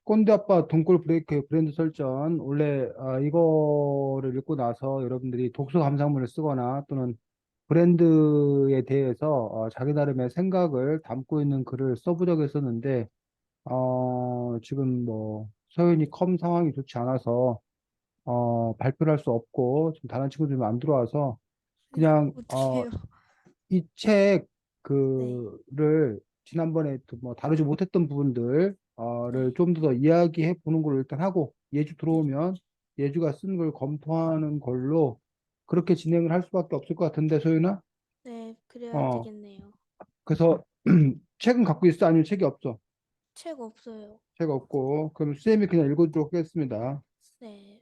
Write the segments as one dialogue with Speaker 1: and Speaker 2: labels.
Speaker 1: 꼰대 아빠 돈골 브레이크 브랜드 설정. 원래 이거를 읽고 나서 여러분들이 독서 감상문을 쓰거나 또는 브랜드에 대해서 자기 나름의 생각을 담고 있는 글을 써보려고 했었는데 지금 뭐 서윤이 컴 상황이 좋지 않아서 발표를 할 수 없고 지금 다른 친구들이 안 들어와서
Speaker 2: 네,
Speaker 1: 그냥
Speaker 2: 어떡해요.
Speaker 1: 이 책
Speaker 2: 네,
Speaker 1: 그를 지난번에 또뭐 다루지 못했던 부분들을
Speaker 2: 네,
Speaker 1: 좀 더 이야기해 보는 걸로 일단 하고 예주
Speaker 2: 네,
Speaker 1: 들어오면 예주가 쓴 걸 검토하는 걸로 그렇게 진행을 할 수밖에 없을 것 같은데 소윤아.
Speaker 2: 네, 그래야
Speaker 1: 어
Speaker 2: 되겠네요.
Speaker 1: 그래서 책은 갖고 있어 아니면 책이 없어?
Speaker 2: 책 없어요.
Speaker 1: 책 없고 그럼 쌤이 그냥 읽어주도록 하겠습니다.
Speaker 2: 네,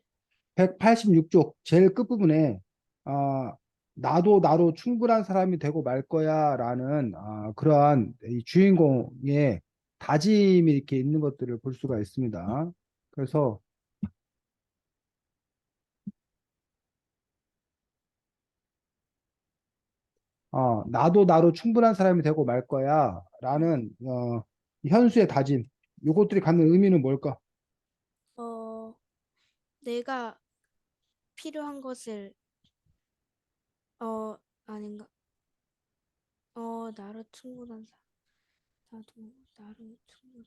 Speaker 1: 186쪽 제일 끝부분에 아, 나도 나로 충분한 사람이 되고 말 거야 라는 그러한 이 주인공의 다짐이 이렇게 있는 것들을 볼 수가 있습니다. 그래서 나도 나로 충분한 사람이 되고 말 거야 라는 현수의 다짐, 요것들이 갖는 의미는 뭘까?
Speaker 2: 어, 내가 필요한 것을, 아닌가? 나로 충분한 사람, 나도 나로 충분한,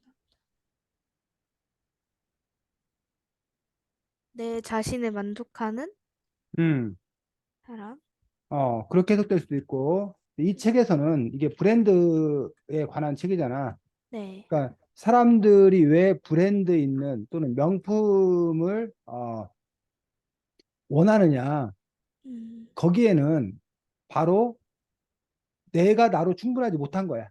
Speaker 2: 내 자신을 만족하는
Speaker 1: 음,
Speaker 2: 사람?
Speaker 1: 그렇게 해석될 수도 있고 이 책에서는 이게 브랜드에 관한 책이잖아.
Speaker 2: 네,
Speaker 1: 그러니까 사람들이 왜 브랜드 있는 또는 명품을 원하느냐.
Speaker 2: 음,
Speaker 1: 거기에는 바로 내가 나로 충분하지 못한 거야.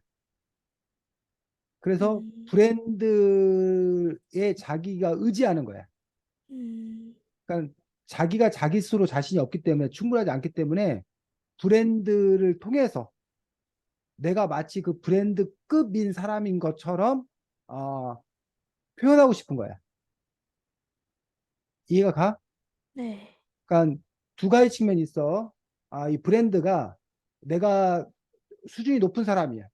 Speaker 1: 그래서
Speaker 2: 음,
Speaker 1: 브랜드에 자기가 의지하는 거야.
Speaker 2: 음,
Speaker 1: 그러니까 자기가 자기 스스로 자신이 없기 때문에 충분하지 않기 때문에 브랜드를 통해서 내가 마치 그 브랜드급인 사람인 것처럼 어, 표현하고 싶은 거야. 이해가 가?
Speaker 2: 네,
Speaker 1: 그러니까 두 가지 측면이 있어. 이 브랜드가 내가 수준이 높은 사람이야.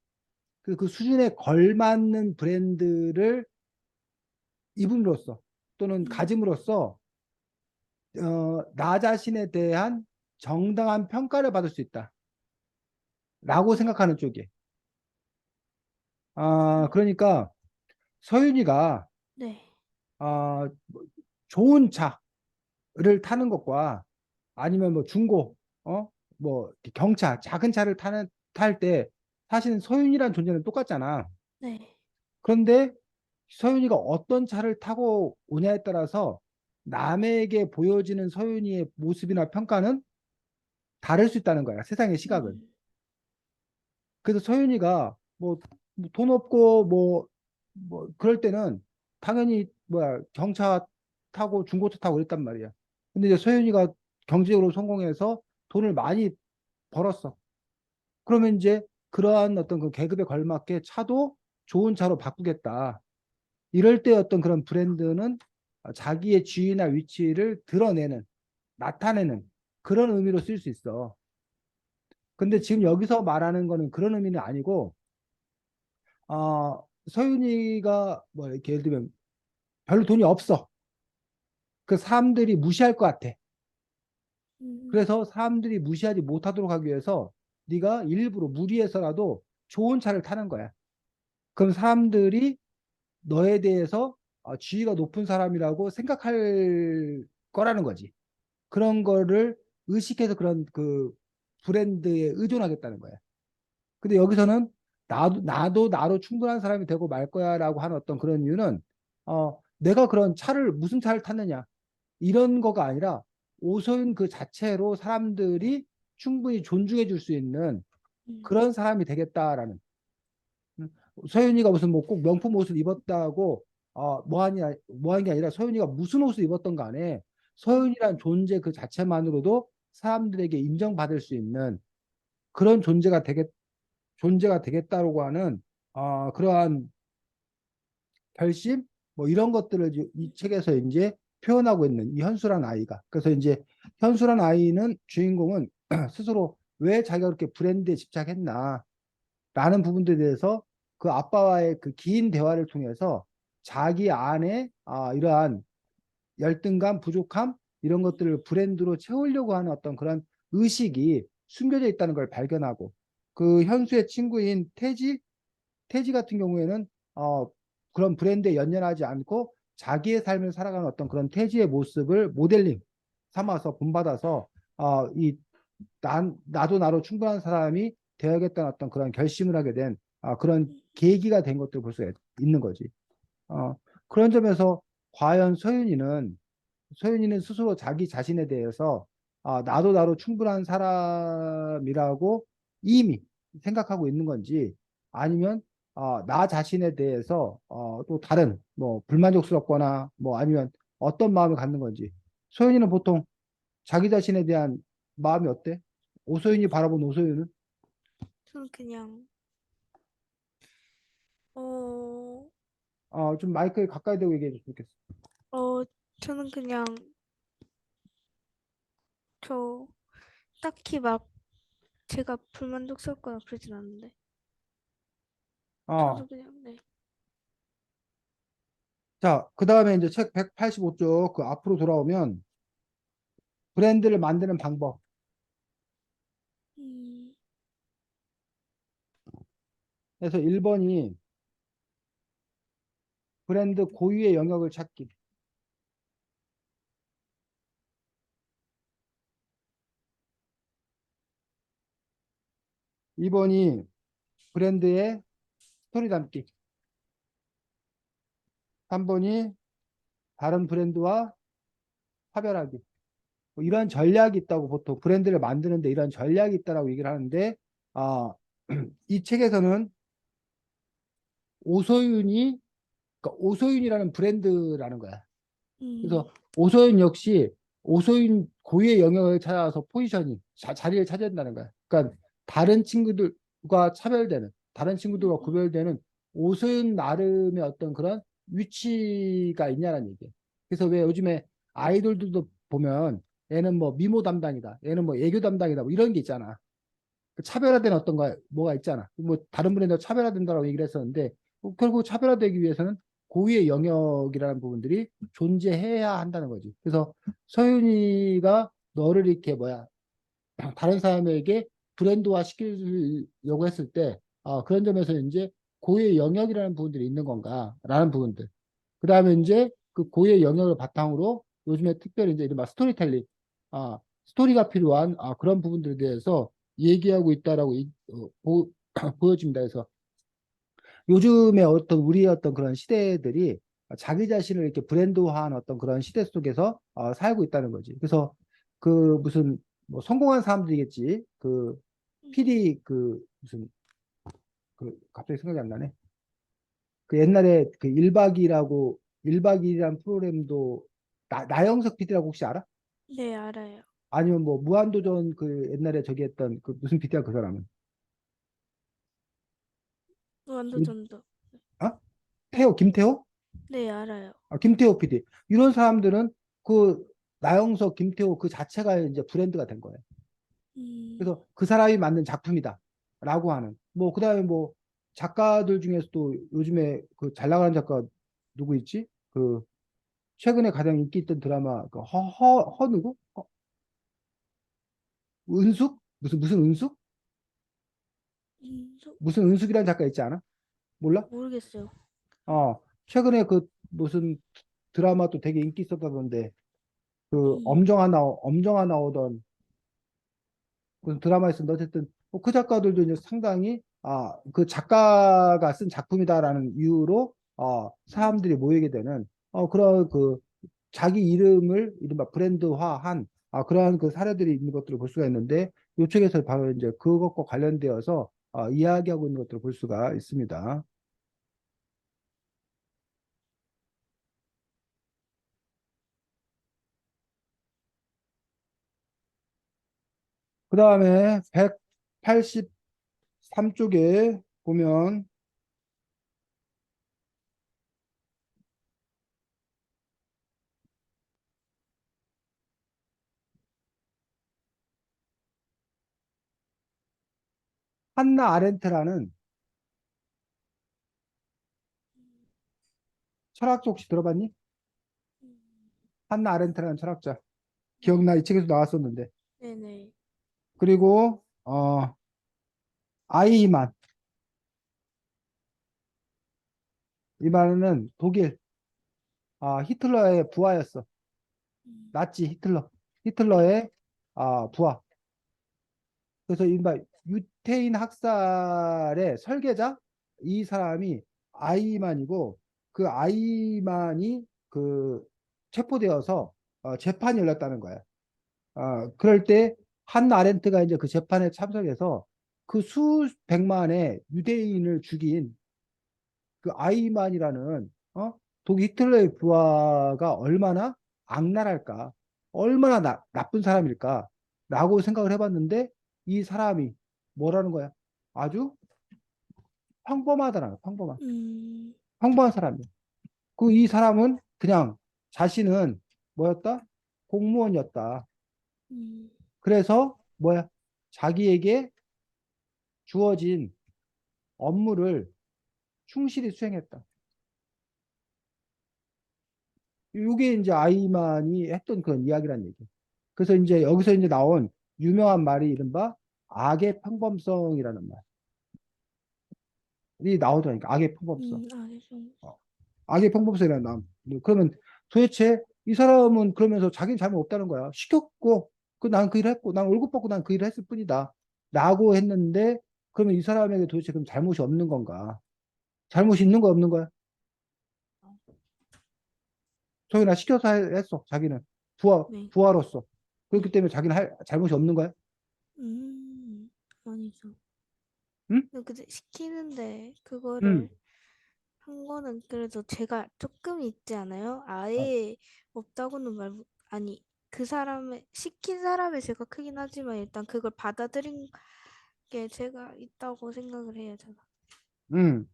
Speaker 1: 그 수준에 걸맞는 브랜드를 입음으로써 또는
Speaker 2: 음,
Speaker 1: 가짐으로써 나 자신에 대한 정당한 평가를 받을 수 있다라고 생각하는 쪽이에요.
Speaker 2: 음,
Speaker 1: 그러니까 서윤이가
Speaker 2: 네,
Speaker 1: 뭐 좋은 차를 타는 것과 아니면 뭐 중고, 어, 뭐 경차, 작은 차를 탈 때 사실은 서윤이란 존재는 똑같잖아.
Speaker 2: 네,
Speaker 1: 그런데 서윤이가 어떤 차를 타고 오냐에 따라서 남에게 보여지는 서윤이의 모습이나 평가는 다를 수 있다는 거야. 세상의 시각을.
Speaker 2: 음,
Speaker 1: 그래서 서윤이가 뭐 돈 없고 뭐 그럴 때는 당연히 뭐야 경차 타고 중고차 타고 그랬단 말이야. 근데 이제 서윤이가 경제적으로 성공해서 돈을 많이 벌었어. 그러면 이제 그러한 어떤 그 계급에 걸맞게 차도 좋은 차로 바꾸겠다. 이럴 때 어떤 그런 브랜드는 자기의 지위나 위치를 드러내는, 나타내는 그런 의미로 쓸 수 있어. 근데 지금
Speaker 2: 음,
Speaker 1: 여기서 말하는 거는 그런 의미는 아니고, 서윤이가 뭐 이렇게 예를 들면 별로 돈이 없어. 그 사람들이 무시할 것 같아.
Speaker 2: 음,
Speaker 1: 그래서 사람들이 무시하지 못하도록 하기 위해서 네가 일부러 무리해서라도 좋은 차를 타는 거야. 그럼 사람들이 너에 대해서 지위가 높은 사람이라고 생각할 거라는 거지. 그런 거를 의식해서 그런 그 브랜드에 의존하겠다는 거야. 근데 여기서는 나도 나로 충분한 사람이 되고 말 거야라고 하는 어떤 그런 이유는 내가 그런 차를 무슨 차를 탔느냐 이런 거가 아니라 오소윤 그 자체로 사람들이 충분히 존중해 줄 수 있는
Speaker 2: 음,
Speaker 1: 그런 사람이 되겠다라는. 음, 서윤이가 무슨 뭐 꼭 명품 옷을 입었다고 뭐하는 게 아니라 서윤이가 무슨 옷을 입었던 간에 서윤이란 존재 그 자체만으로도 사람들에게 인정받을 수 있는 그런 존재가 되겠다고 하는 그러한 결심 뭐 이런 것들을 이 책에서 이제 표현하고 있는 이 현수란 아이가. 그래서 이제 현수란 아이는 주인공은 스스로 왜 자기가 그렇게 브랜드에 집착했나 라는 부분들에 대해서 그 아빠와의 그 긴 대화를 통해서 자기 안에 이러한 열등감, 부족함 이런 것들을 브랜드로 채우려고 하는 어떤 그런 의식이 숨겨져 있다는 걸 발견하고 그 현수의 친구인 태지 같은 경우에는 어, 그런 브랜드에 연연하지 않고 자기의 삶을 살아가는 어떤 그런 태지의 모습을 모델링 삼아서 본받아서 나도 나로 충분한 사람이 되어야겠다는 어떤 그런 결심을 하게 된 그런 계기가 된 것들을 볼 수 있는 거지. 어, 그런 점에서 과연 소윤이는 스스로 자기 자신에 대해서 나도 나로 충분한 사람이라고 이미 생각하고 있는 건지 아니면 나 자신에 대해서 또 다른 뭐 불만족스럽거나 뭐 아니면 어떤 마음을 갖는 건지 소윤이는 보통 자기 자신에 대한 마음이 어때? 오소윤이 바라본 오소윤은
Speaker 2: 저는 그냥 어,
Speaker 1: 좀 마이크에 가까이 대고 얘기해 줬으면 좋겠어.
Speaker 2: 어, 저는 그냥 저 딱히 막 제가 불만족스럽거나 그러진 않는데
Speaker 1: 어,
Speaker 2: 저도 그냥 네.
Speaker 1: 자, 그 다음에 이제 책 185쪽 그 앞으로 돌아오면 브랜드를 만드는 방법.
Speaker 2: 음,
Speaker 1: 그래서 1번이 브랜드 고유의 영역을 찾기. 2번이 브랜드의 스토리 담기. 3번이 다른 브랜드와 차별하기. 뭐 이런 전략이 있다고 보통 브랜드를 만드는데 이런 전략이 있다라고 얘기를 하는데, 아, 이 책에서는 오소윤이, 그러니까 오소윤이라는 브랜드라는 거야.
Speaker 2: 음,
Speaker 1: 그래서 오소윤 역시 오소윤 고유의 영역을 찾아서 자리를 차지한다는 거야. 그러니까 다른 친구들과 차별되는, 다른 친구들과
Speaker 2: 음,
Speaker 1: 구별되는 오소윤 나름의 어떤 그런 위치가 있냐는 얘기야. 그래서 왜 요즘에 아이돌들도 보면 얘는 뭐 미모 담당이다, 얘는 뭐 애교 담당이다, 뭐 이런 게 있잖아. 그 차별화된 어떤 거 뭐가 있잖아. 뭐 다른 분야도 차별화된다고 얘기를 했었는데 결국 차별화되기 위해서는 고유의 영역이라는 부분들이 존재해야 한다는 거지. 그래서 서윤이가 너를 이렇게 다른 사람에게 브랜드화 시키려고 했을 때 그런 점에서 이제 고유의 영역이라는 부분들이 있는 건가라는 부분들. 그 다음에 이제 그 고유의 영역을 바탕으로 요즘에 특별히 이제 이른바 스토리텔링, 스토리가 필요한 그런 부분들에 대해서 얘기하고 있다라고 보여집니다. 그래서 요즘에 어떤 우리의 어떤 그런 시대들이 자기 자신을 이렇게 브랜드화한 어떤 그런 시대 속에서 살고 있다는 거지. 그래서 그 무슨 뭐 성공한 사람들이겠지. 그
Speaker 2: 음.
Speaker 1: PD 그 무슨 그 갑자기 생각이 안 나네. 그 옛날에 그 1박 2일이라는 프로그램도 나영석 PD라고 혹시 알아?
Speaker 2: 네, 알아요.
Speaker 1: 아니면 뭐 무한도전 그 옛날에 저기 했던 그 무슨 PD야 그 사람은?
Speaker 2: 무한도전도.
Speaker 1: 어? 김태호?
Speaker 2: 네, 알아요.
Speaker 1: 김태호 PD. 이런 사람들은 그 나영석, 김태호 그 자체가 이제 브랜드가 된 거예요.
Speaker 2: 음,
Speaker 1: 그래서 그 사람이 만든 작품이다. 라고 하는. 뭐, 그 다음에 뭐, 작가들 중에서도 요즘에 그 잘 나가는 작가 누구 있지? 그, 최근에 가장 인기 있던 드라마, 그 누구? 은숙? 무슨 은숙?
Speaker 2: 저
Speaker 1: 무슨 은숙이라는 작가 있지 않아? 몰라?
Speaker 2: 모르겠어요.
Speaker 1: 최근에 그 무슨 드라마도 되게 인기 있었다던데, 그
Speaker 2: 음,
Speaker 1: 엄정화 나오던 그 드라마 있었는데 어쨌든 뭐그 작가들도 이제 상당히 그 작가가 쓴 작품이다라는 이유로 사람들이 모이게 되는 그런 그 자기 이름을 이른바 브랜드화한 그러한 그 사례들이 있는 것들을 볼 수가 있는데 이 책에서 바로 이제 그것과 관련되어서 이야기하고 있는 것들을 볼 수가 있습니다. 그 다음에 183쪽에 보면 한나 아렌트라는 철학자 혹시 들어봤니?
Speaker 2: 음,
Speaker 1: 한나 아렌트라는 철학자.
Speaker 2: 네.
Speaker 1: 기억나? 이 책에서 나왔었는데.
Speaker 2: 네네.
Speaker 1: 그리고 아이만. 이 말은 독일 히틀러의 부하였어.
Speaker 2: 음,
Speaker 1: 나치 히틀러.
Speaker 2: 네.
Speaker 1: 히틀러의 부하. 그래서 이른바 유태인 학살의 설계자 이 사람이 아이만이고 그 아이만이 그 체포되어서 재판이 열렸다는 거야. 그럴 때 한나 아렌트가 이제 그 재판에 참석해서 그 수백만의 유대인을 죽인 그 아이만이라는 독일 히틀러의 부하가 얼마나 악랄할까, 얼마나 나쁜 사람일까, 라고 생각을 해봤는데 이 사람이 뭐라는 거야? 아주 평범하다는 거야,
Speaker 2: 음,
Speaker 1: 평범한 사람이야. 그 이 사람은 그냥 자신은 뭐였다? 공무원이었다.
Speaker 2: 음,
Speaker 1: 그래서 뭐야? 자기에게 주어진 업무를 충실히 수행했다. 이게 이제 아이만이 했던 그런 이야기란 얘기. 그래서 이제 여기서 이제 나온 유명한 말이 이른바 악의 평범성이라는 말이 나오더라니까. 악의 평범성.
Speaker 2: 알겠습니다.
Speaker 1: 어, 악의 평범성이라는 말. 그러면 도대체 이 사람은 그러면서 자기는 잘못 없다는 거야. 시켰고, 난 그 일을 했고, 난 월급 받고 난 그 일을 했을 뿐이다. 라고 했는데, 그러면 이 사람에게 도대체 그럼 잘못이 없는 건가? 잘못이 있는 거 없는 거야? 소연아 시켜서 했어. 자기는
Speaker 2: 네.
Speaker 1: 부하로서. 그렇기
Speaker 2: 네.
Speaker 1: 때문에 자기는 잘못이 없는 거야.
Speaker 2: 음, 아니죠.
Speaker 1: 응?
Speaker 2: 근데 시키는데 그거를
Speaker 1: 응.
Speaker 2: 한 거는 그래도 제가 조금 있지 않아요?
Speaker 1: 어,
Speaker 2: 아예 없다고는 아니, 그 사람의, 시킨 사람의 죄가 크긴 하지만 일단 그걸 받아들인 게 제가 있다고 생각을 해요, 저는.
Speaker 1: 응.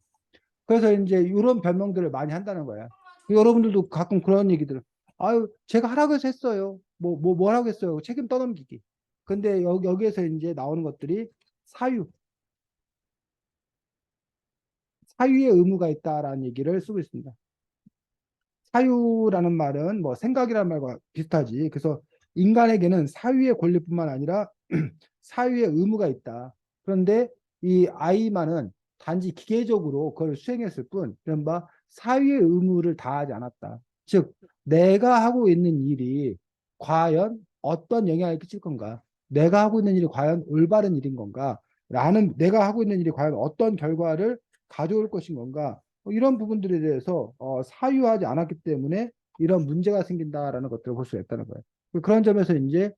Speaker 1: 그래서 이제 이런 변명들을 많이 한다는 거야. 여러분들도 가끔 그런 얘기들. 아유, 제가 하라고 해서 했어요. 뭘 하겠어요. 책임 떠넘기기. 근데 여기에서 이제 나오는 것들이 사유, 사유의 의무가 있다라는 얘기를 쓰고 있습니다. 사유라는 말은 뭐 생각이라는 말과 비슷하지. 그래서 인간에게는 사유의 권리뿐만 아니라 사유의 의무가 있다. 그런데 이 아이만은 단지 기계적으로 그걸 수행했을 뿐, 이른바 사유의 의무를 다하지 않았다. 즉, 내가 하고 있는 일이 과연 어떤 영향을 끼칠 건가? 내가 하고 있는 일이 과연 올바른 일인 건가? 내가 하고 있는 일이 과연 어떤 결과를 가져올 것인 건가? 이런 부분들에 대해서 사유하지 않았기 때문에 이런 문제가 생긴다라는 것들을 볼 수가 있다는 거예요. 그런 점에서 이제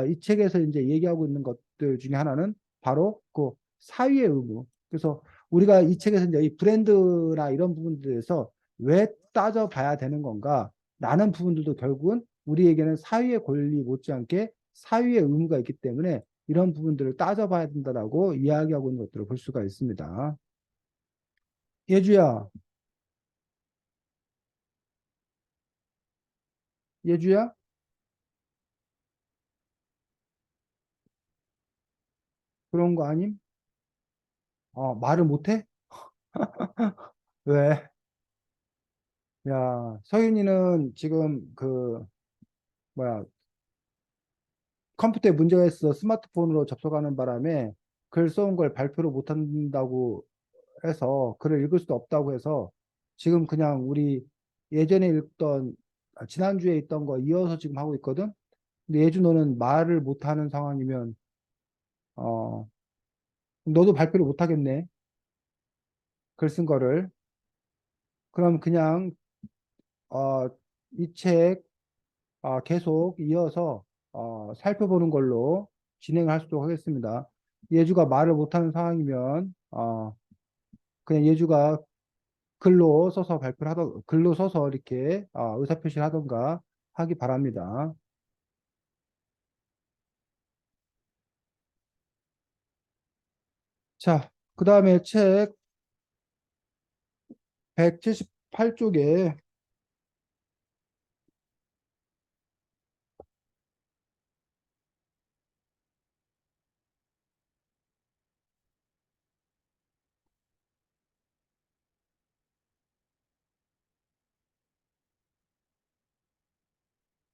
Speaker 1: 이 책에서 이제 얘기하고 있는 것들 중에 하나는 바로 그 사유의 의무. 그래서 우리가 이 책에서 이제 이 브랜드나 이런 부분들에서 왜 따져봐야 되는 건가? 라는 부분들도 결국은 우리에게는 사유의 권리 못지않게 사유의 의무가 있기 때문에 이런 부분들을 따져봐야 된다라고 이야기하고 있는 것들을 볼 수가 있습니다. 예주야, 예주야, 그런 거 아님? 말을 못해? 왜? 야, 서윤이는 지금 뭐야, 컴퓨터에 문제가 있어 스마트폰으로 접속하는 바람에 글 써온 걸 발표를 못한다고 해서 글을 읽을 수도 없다고 해서 지금 그냥 우리 예전에 읽던, 지난주에 있던 거 이어서 지금 하고 있거든? 근데 예주 너는 말을 못하는 상황이면, 어, 너도 발표를 못하겠네. 글 쓴 거를. 그럼 그냥, 이 책, 계속 이어서 살펴보는 걸로 진행을 하도록 하겠습니다. 예주가 말을 못하는 상황이면 그냥 예주가 글로 써서 이렇게 의사표시를 하던가 하기 바랍니다. 자, 그 다음에 책 178쪽에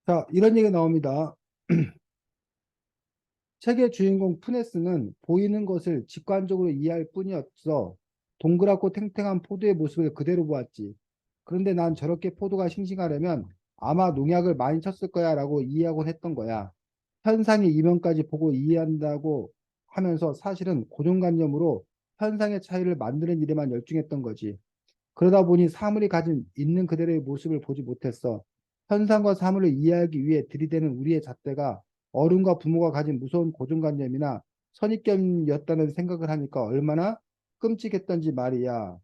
Speaker 1: 자, 이런 얘기 나옵니다. 책의 주인공 푸네스는 보이는 것을 직관적으로 이해할 뿐이었어. 동그랗고 탱탱한 포도의 모습을 그대로 보았지. 그런데 난 저렇게 포도가 싱싱하려면 아마 농약을 많이 쳤을 거야 라고 이해하곤 했던 거야. 현상의 이면까지 보고 이해한다고 하면서 사실은 고정관념으로 현상의 차이를 만드는 일에만 열중했던 거지. 그러다 보니 사물이 가진 있는 그대로의 모습을 보지 못했어. 현상과 사물을 이해하기 위해 들이대는 우리의 잣대가 어른과 부모가 가진 무서운 고정관념이나 선입견이었다는 생각을 하니까 얼마나 끔찍했던지 말이야.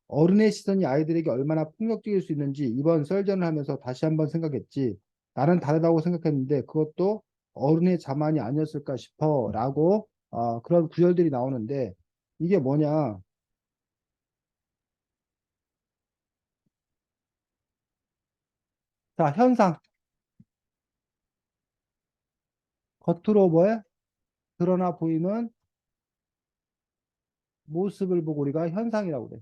Speaker 1: 어른의 시선이 아이들에게 얼마나 폭력적일 수 있는지 이번 썰전을 하면서 다시 한번 생각했지. 나는 다르다고 생각했는데 그것도 어른의 자만이 아니었을까 싶어 라고 그런 구절들이 나오는데 이게 뭐냐. 자, 현상. 겉으로 뭐에 드러나 보이는 모습을 보고 우리가 현상이라고 그래.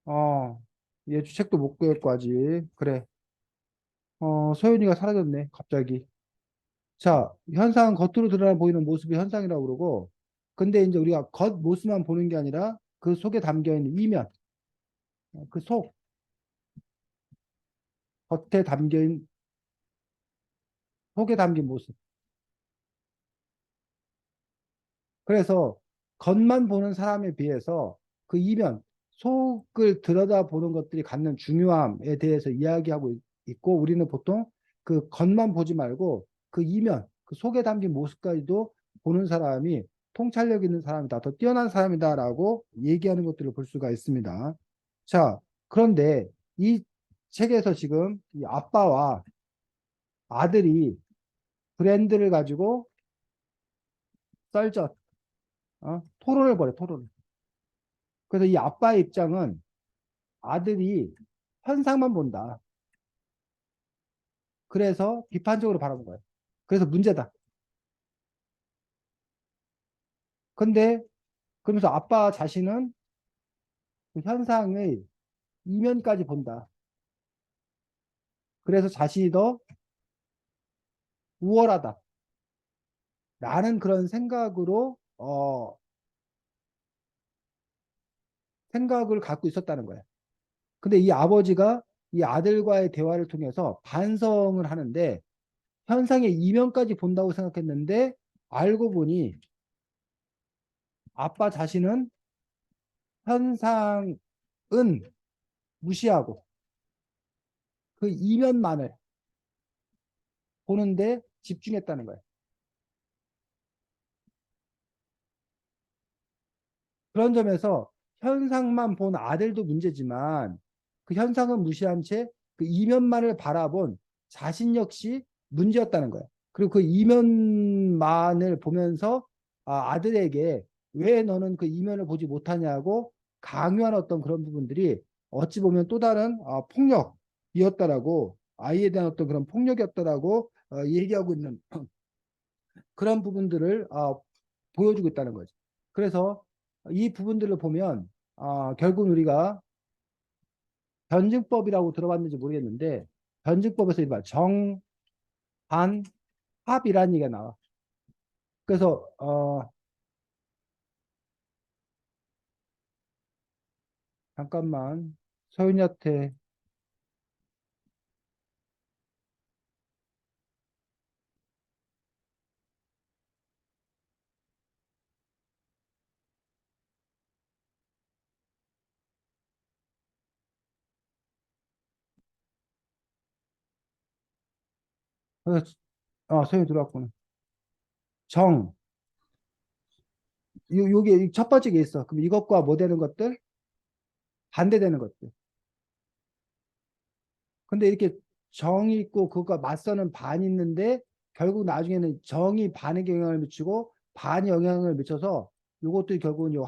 Speaker 1: 어, 얘 주책도 못 구했고 아직. 그래. 소연이가 사라졌네, 갑자기. 자, 현상은 겉으로 드러나 보이는 모습이 현상이라고 그러고, 근데 이제 우리가 겉 모습만 보는 게 아니라 그 속에 담겨 있는 이면, 그 속, 겉에 담겨 있는, 속에 담긴 모습. 그래서 겉만 보는 사람에 비해서 그 이면, 속을 들여다보는 것들이 갖는 중요함에 대해서 이야기하고 있고, 우리는 보통 그 겉만 보지 말고 그 이면, 그 속에 담긴 모습까지도 보는 사람이 통찰력 있는 사람이다, 더 뛰어난 사람이다라고 얘기하는 것들을 볼 수가 있습니다. 자, 그런데 이 책에서 지금 이 아빠와 아들이 브랜드를 가지고 썰전, 토론을 벌여, 토론을. 그래서 이 아빠의 입장은 아들이 현상만 본다. 그래서 비판적으로 바라본 거예요. 그래서 문제다. 근데 그러면서 아빠 자신은 그 현상의 이면까지 본다. 그래서 자신이 더 우월하다. 라는 그런 생각으로 생각을 갖고 있었다는 거예요. 근데 이 아버지가 이 아들과의 대화를 통해서 반성을 하는데 현상의 이면까지 본다고 생각했는데 알고 보니 아빠 자신은 현상은 무시하고 그 이면만을 보는데 집중했다는 거예요. 그런 점에서 현상만 본 아들도 문제지만 그 현상은 무시한 채 그 이면만을 바라본 자신 역시 문제였다는 거예요. 그리고 그 이면만을 보면서 아들에게 왜 너는 그 이면을 보지 못하냐고 강요한 어떤 그런 부분들이 어찌 보면 또 다른 폭력이었다라고 아이에 대한 어떤 그런 폭력이었다라고 얘기하고 있는 그런 부분들을 보여주고 있다는 거죠. 그래서 이 부분들을 보면 결국 우리가 변증법이라고 들어봤는지 모르겠는데 변증법에서 이봐 정, 반, 합이라는 얘기가 나와. 그래서 잠깐만 소윤이한테 소윤이 들어왔구나. 정, 요게 첫 번째 게 있어. 그럼 이것과 뭐 되는 것들? 반대되는 것들. 근데 이렇게 정이 있고 그것과 맞서는 반이 있는데 결국 나중에는 정이 반에게 영향을 미치고 반이 영향을 미쳐서 이것도 결국은 요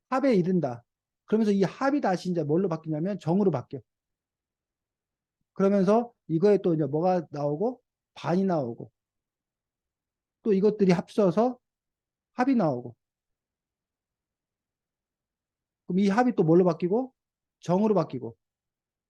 Speaker 1: 합에 이른다. 그러면서 이 합이 다시 이제 뭘로 바뀌냐면 정으로 바뀌어. 그러면서 이거에 또 이제 뭐가 나오고 반이 나오고 또 이것들이 합쳐서 합이 나오고 그럼 이 합이 또 뭘로 바뀌고? 정으로 바뀌고.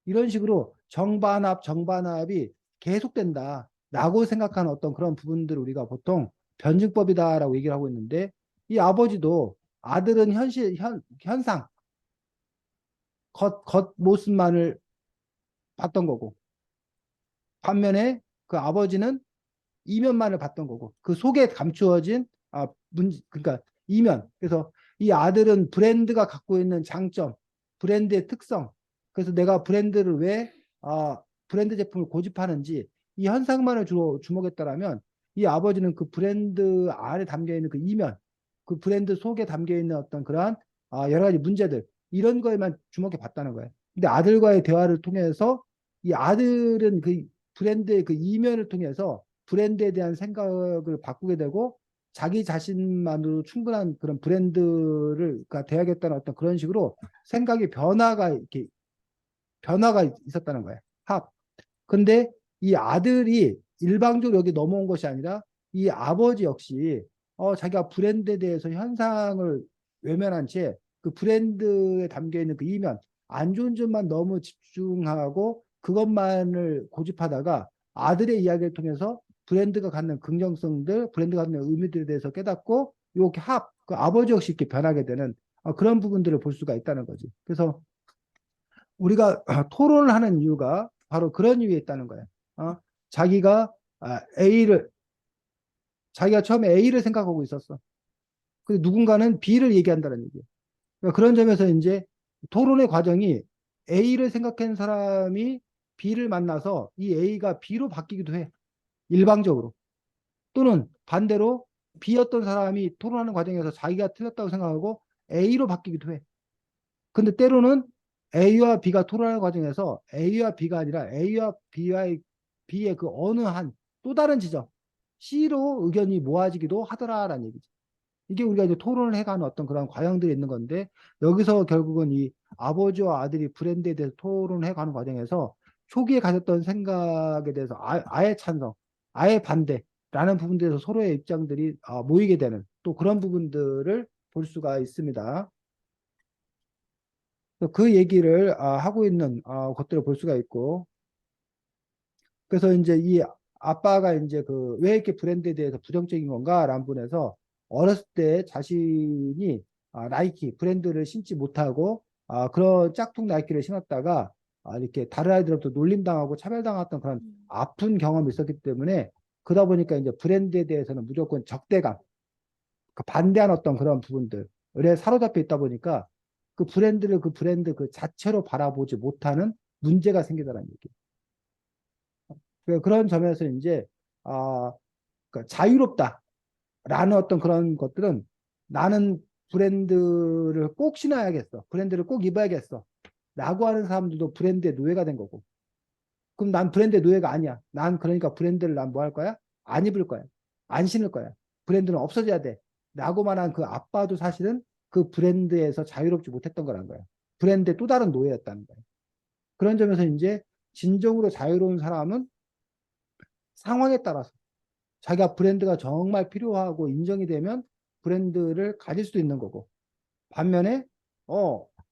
Speaker 1: 이런 식으로 정반합, 정반합이 계속된다. 라고 생각하는 어떤 그런 부분들을 우리가 보통 변증법이다라고 얘기를 하고 있는데, 이 아버지도 아들은 현상, 겉모습만을 봤던 거고, 반면에 그 아버지는 이면만을 봤던 거고, 그 속에 감추어진 그러니까 이면. 그래서 이 아들은 브랜드가 갖고 있는 장점, 브랜드의 특성. 그래서 내가 브랜드를 왜 브랜드 제품을 고집하는지 이 현상만을 주로 주목했다라면, 이 아버지는 그 브랜드 안에 담겨 있는 그 이면, 그 브랜드 속에 담겨 있는 어떤 그러한 여러 가지 문제들, 이런 거에만 주목해 봤다는 거예요. 근데 아들과의 대화를 통해서 이 아들은 그 브랜드의 그 이면을 통해서 브랜드에 대한 생각을 바꾸게 되고, 자기 자신만으로 충분한 그런 브랜드를 대하겠다는 어떤 그런 식으로 생각의 변화가 있었다는 거예요. 근데 이 아들이 일방적으로 여기 넘어온 것이 아니라, 이 아버지 역시 자기가 브랜드에 대해서 현상을 외면한 채 그 브랜드에 담겨 있는 그 이면, 안 좋은 점만 너무 집중하고 그것만을 고집하다가 아들의 이야기를 통해서 브랜드가 갖는 긍정성들, 브랜드가 갖는 의미들에 대해서 깨닫고, 이렇게 그 아버지 역시 이렇게 변하게 되는 그런 부분들을 볼 수가 있다는 거지. 그래서 우리가 토론을 하는 이유가 바로 그런 이유에 있다는 거예요. 어? 자기가 A를 자기가 처음에 A를 생각하고 있었어. 근데 누군가는 B를 얘기한다는 얘기예요. 그러니까 그런 점에서 이제 토론의 과정이, A를 생각한 사람이 B를 만나서 이 A가 B로 바뀌기도 해. 일방적으로. 또는 반대로 B였던 사람이 토론하는 과정에서 자기가 틀렸다고 생각하고 A로 바뀌기도 해. 근데 때로는 A와 B가 토론하는 과정에서 A와 B가 아니라 A와 B의 그 어느 한 또 다른 지점 C로 의견이 모아지기도 하더라라는 얘기죠. 이게 우리가 이제 토론을 해가는 어떤 그런 과정들이 있는 건데, 여기서 결국은 이 아버지와 아들이 브랜드에 대해서 토론을 해가는 과정에서 초기에 가졌던 생각에 대해서 아예 찬성, 아예 반대라는 부분들에서 서로의 입장들이 모이게 되는 또 그런 부분들을 볼 수가 있습니다. 그 얘기를 하고 있는 것들을 볼 수가 있고, 그래서 이제 이 아빠가 이제 그 왜 이렇게 브랜드에 대해서 부정적인 건가라는 부분에서, 어렸을 때 자신이 나이키 브랜드를 신지 못하고 그런 짝퉁 나이키를 신었다가 이렇게 다른 아이들로부터 놀림당하고 차별당했던 그런
Speaker 2: 음.
Speaker 1: 아픈 경험이 있었기 때문에, 그러다 보니까 이제 브랜드에 대해서는 무조건 적대감, 그 반대한 어떤 그런 부분들에 사로잡혀 있다 보니까 그 브랜드를 그 브랜드 그 자체로 바라보지 못하는 문제가 생기더라는 얘기. 그런 점에서 이제 그러니까 자유롭다라는 어떤 그런 것들은, 나는 브랜드를 꼭 신어야겠어, 브랜드를 꼭 입어야겠어 라고 하는 사람들도 브랜드의 노예가 된 거고, 그럼 난 브랜드의 노예가 아니야. 난 그러니까 브랜드를 난 뭐 할 거야? 안 입을 거야. 안 신을 거야. 브랜드는 없어져야 돼. 라고만 한 그 아빠도 사실은 그 브랜드에서 자유롭지 못했던 거란 거야. 브랜드의 또 다른 노예였다는 거야. 그런 점에서 이제 진정으로 자유로운 사람은 상황에 따라서 자기가 브랜드가 정말 필요하고 인정이 되면 브랜드를 가질 수도 있는 거고, 반면에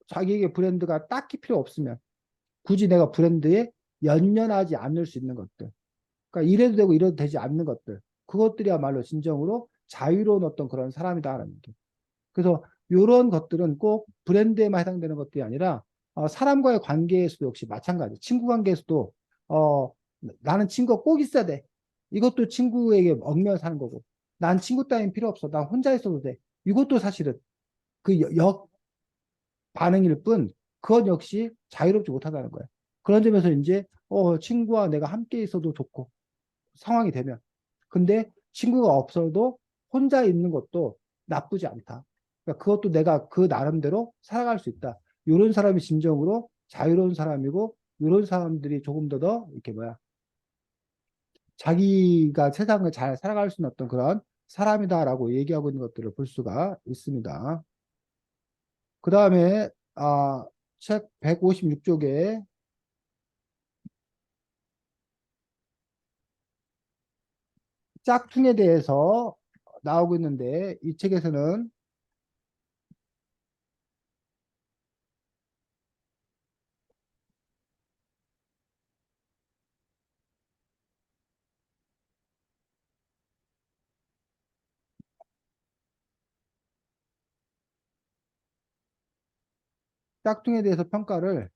Speaker 1: 자기에게 브랜드가 딱히 필요 없으면 굳이 내가 브랜드에 연연하지 않을 수 있는 것들, 그러니까 이래도 되고 이래도 되지 않는 것들, 그것들이야말로 진정으로 자유로운 어떤 그런 사람이다라는 얘기. 그래서 이런 것들은 꼭 브랜드에만 해당되는 것들이 아니라 사람과의 관계에서도 역시 마찬가지. 친구 관계에서도 어, 나는 친구가 꼭 있어야 돼. 이것도 친구에게 얽매여 사는 거고, 난 친구 따윈 필요 없어, 난 혼자 있어도 돼. 이것도 사실은 그 반응일 뿐, 그것 역시 자유롭지 못하다는 거야. 그런 점에서 이제 친구와 내가 함께 있어도 좋고, 상황이 되면. 근데 친구가 없어도 혼자 있는 것도 나쁘지 않다. 그러니까 그것도 내가 그 나름대로 살아갈 수 있다. 이런 사람이 진정으로 자유로운 사람이고, 이런 사람들이 조금 더 이렇게 자기가 세상을 잘 살아갈 수 있는 어떤 그런 사람이다라고 얘기하고 있는 것들을 볼 수가 있습니다. 그 다음에 책 156쪽에 짝퉁에 대해서 나오고 있는데, 이 책에서는 짝퉁에 대해서 평가를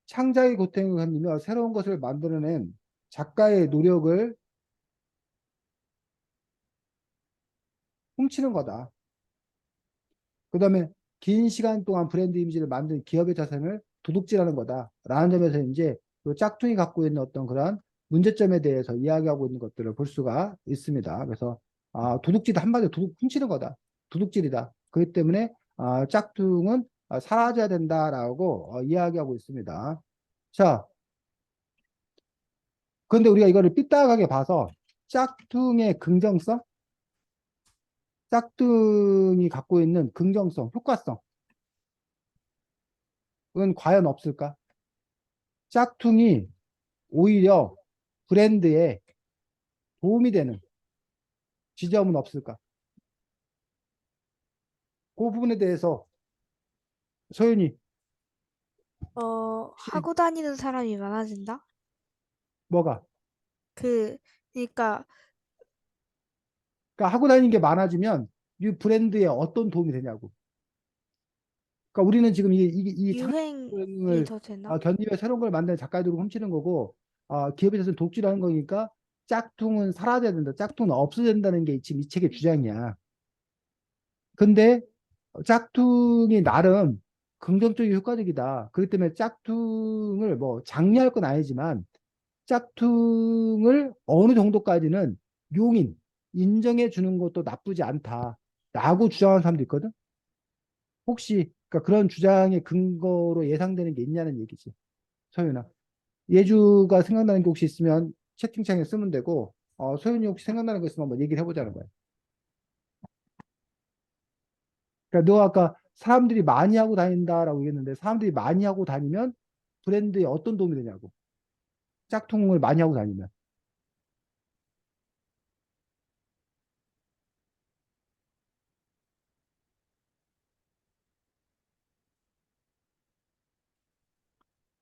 Speaker 1: 창작의 고통을 견디며 새로운 것을 만들어낸 작가의 노력을 훔치는 거다. 그 다음에 긴 시간 동안 브랜드 이미지를 만든 기업의 자산을 도둑질하는 거다. 라는 점에서 이제 그 짝퉁이 갖고 있는 어떤 그런 문제점에 대해서 이야기하고 있는 것들을 볼 수가 있습니다. 그래서 도둑질 한마디로 도둑 훔치는 거다. 도둑질이다. 그렇기 때문에 짝퉁은 사라져야 된다라고 이야기하고 있습니다. 자, 그런데 우리가 이거를 삐딱하게 봐서 짝퉁의 긍정성, 짝퉁이 갖고 있는 긍정성, 효과성은 과연 없을까? 짝퉁이 오히려 브랜드에 도움이 되는 지점은 없을까? 그 부분에 대해서 소연이 혹시
Speaker 2: 하고 다니는 사람이 많아진다?
Speaker 1: 뭐가?
Speaker 2: 그, 그러니까
Speaker 1: 그러니까 하고 다니는 게 많아지면 이 브랜드에 어떤 도움이 되냐고. 그러니까 우리는 지금 이
Speaker 2: 유행이
Speaker 1: 창작을
Speaker 2: 더 되나?
Speaker 1: 견디며 새로운 걸 만드는 작가들을 훔치는 거고, 기업에 대해서는 독주라는 거니까 짝퉁은 사라져야 된다. 짝퉁은 없어야 된다는 게 지금 이 책의 주장이야. 근데 짝퉁이 나름 긍정적이고 효과적이다. 그렇기 때문에 짝퉁을 뭐 장려할 건 아니지만 짝퉁을 어느 정도까지는 용인, 인정해 주는 것도 나쁘지 않다라고 주장하는 사람도 있거든. 혹시 그러니까 그런 주장의 근거로 예상되는 게 있냐는 얘기지. 소윤아. 예주가 생각나는 게 혹시 있으면 채팅창에 쓰면 되고, 소윤이 혹시 생각나는 거 있으면 한번 얘기를 해보자는 거야. 그러니까 너 아까 사람들이 많이 하고 다닌다라고 얘기했는데 사람들이 많이 하고 다니면 브랜드에 어떤 도움이 되냐고. 짝퉁을 많이 하고 다니면.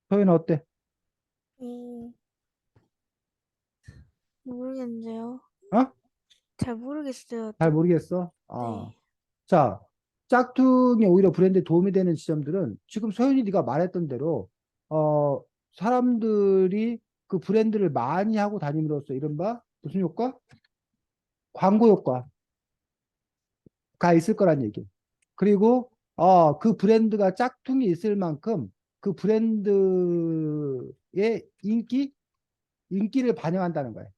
Speaker 1: 소윤아 어때?
Speaker 2: 음, 모르겠는데요.
Speaker 1: 어?
Speaker 2: 잘 모르겠어요,
Speaker 1: 잘
Speaker 2: 또.
Speaker 1: 모르겠어.
Speaker 2: 네.
Speaker 1: 자, 짝퉁이 오히려 브랜드에 도움이 되는 지점들은 지금 소연이 네가 말했던 대로 어, 사람들이 그 브랜드를 많이 하고 다님으로써 이른바 무슨 효과? 광고 효과가 있을 거란 얘기. 그리고 그 브랜드가 짝퉁이 있을 만큼 그 브랜드의 인기를 반영한다는 거예요.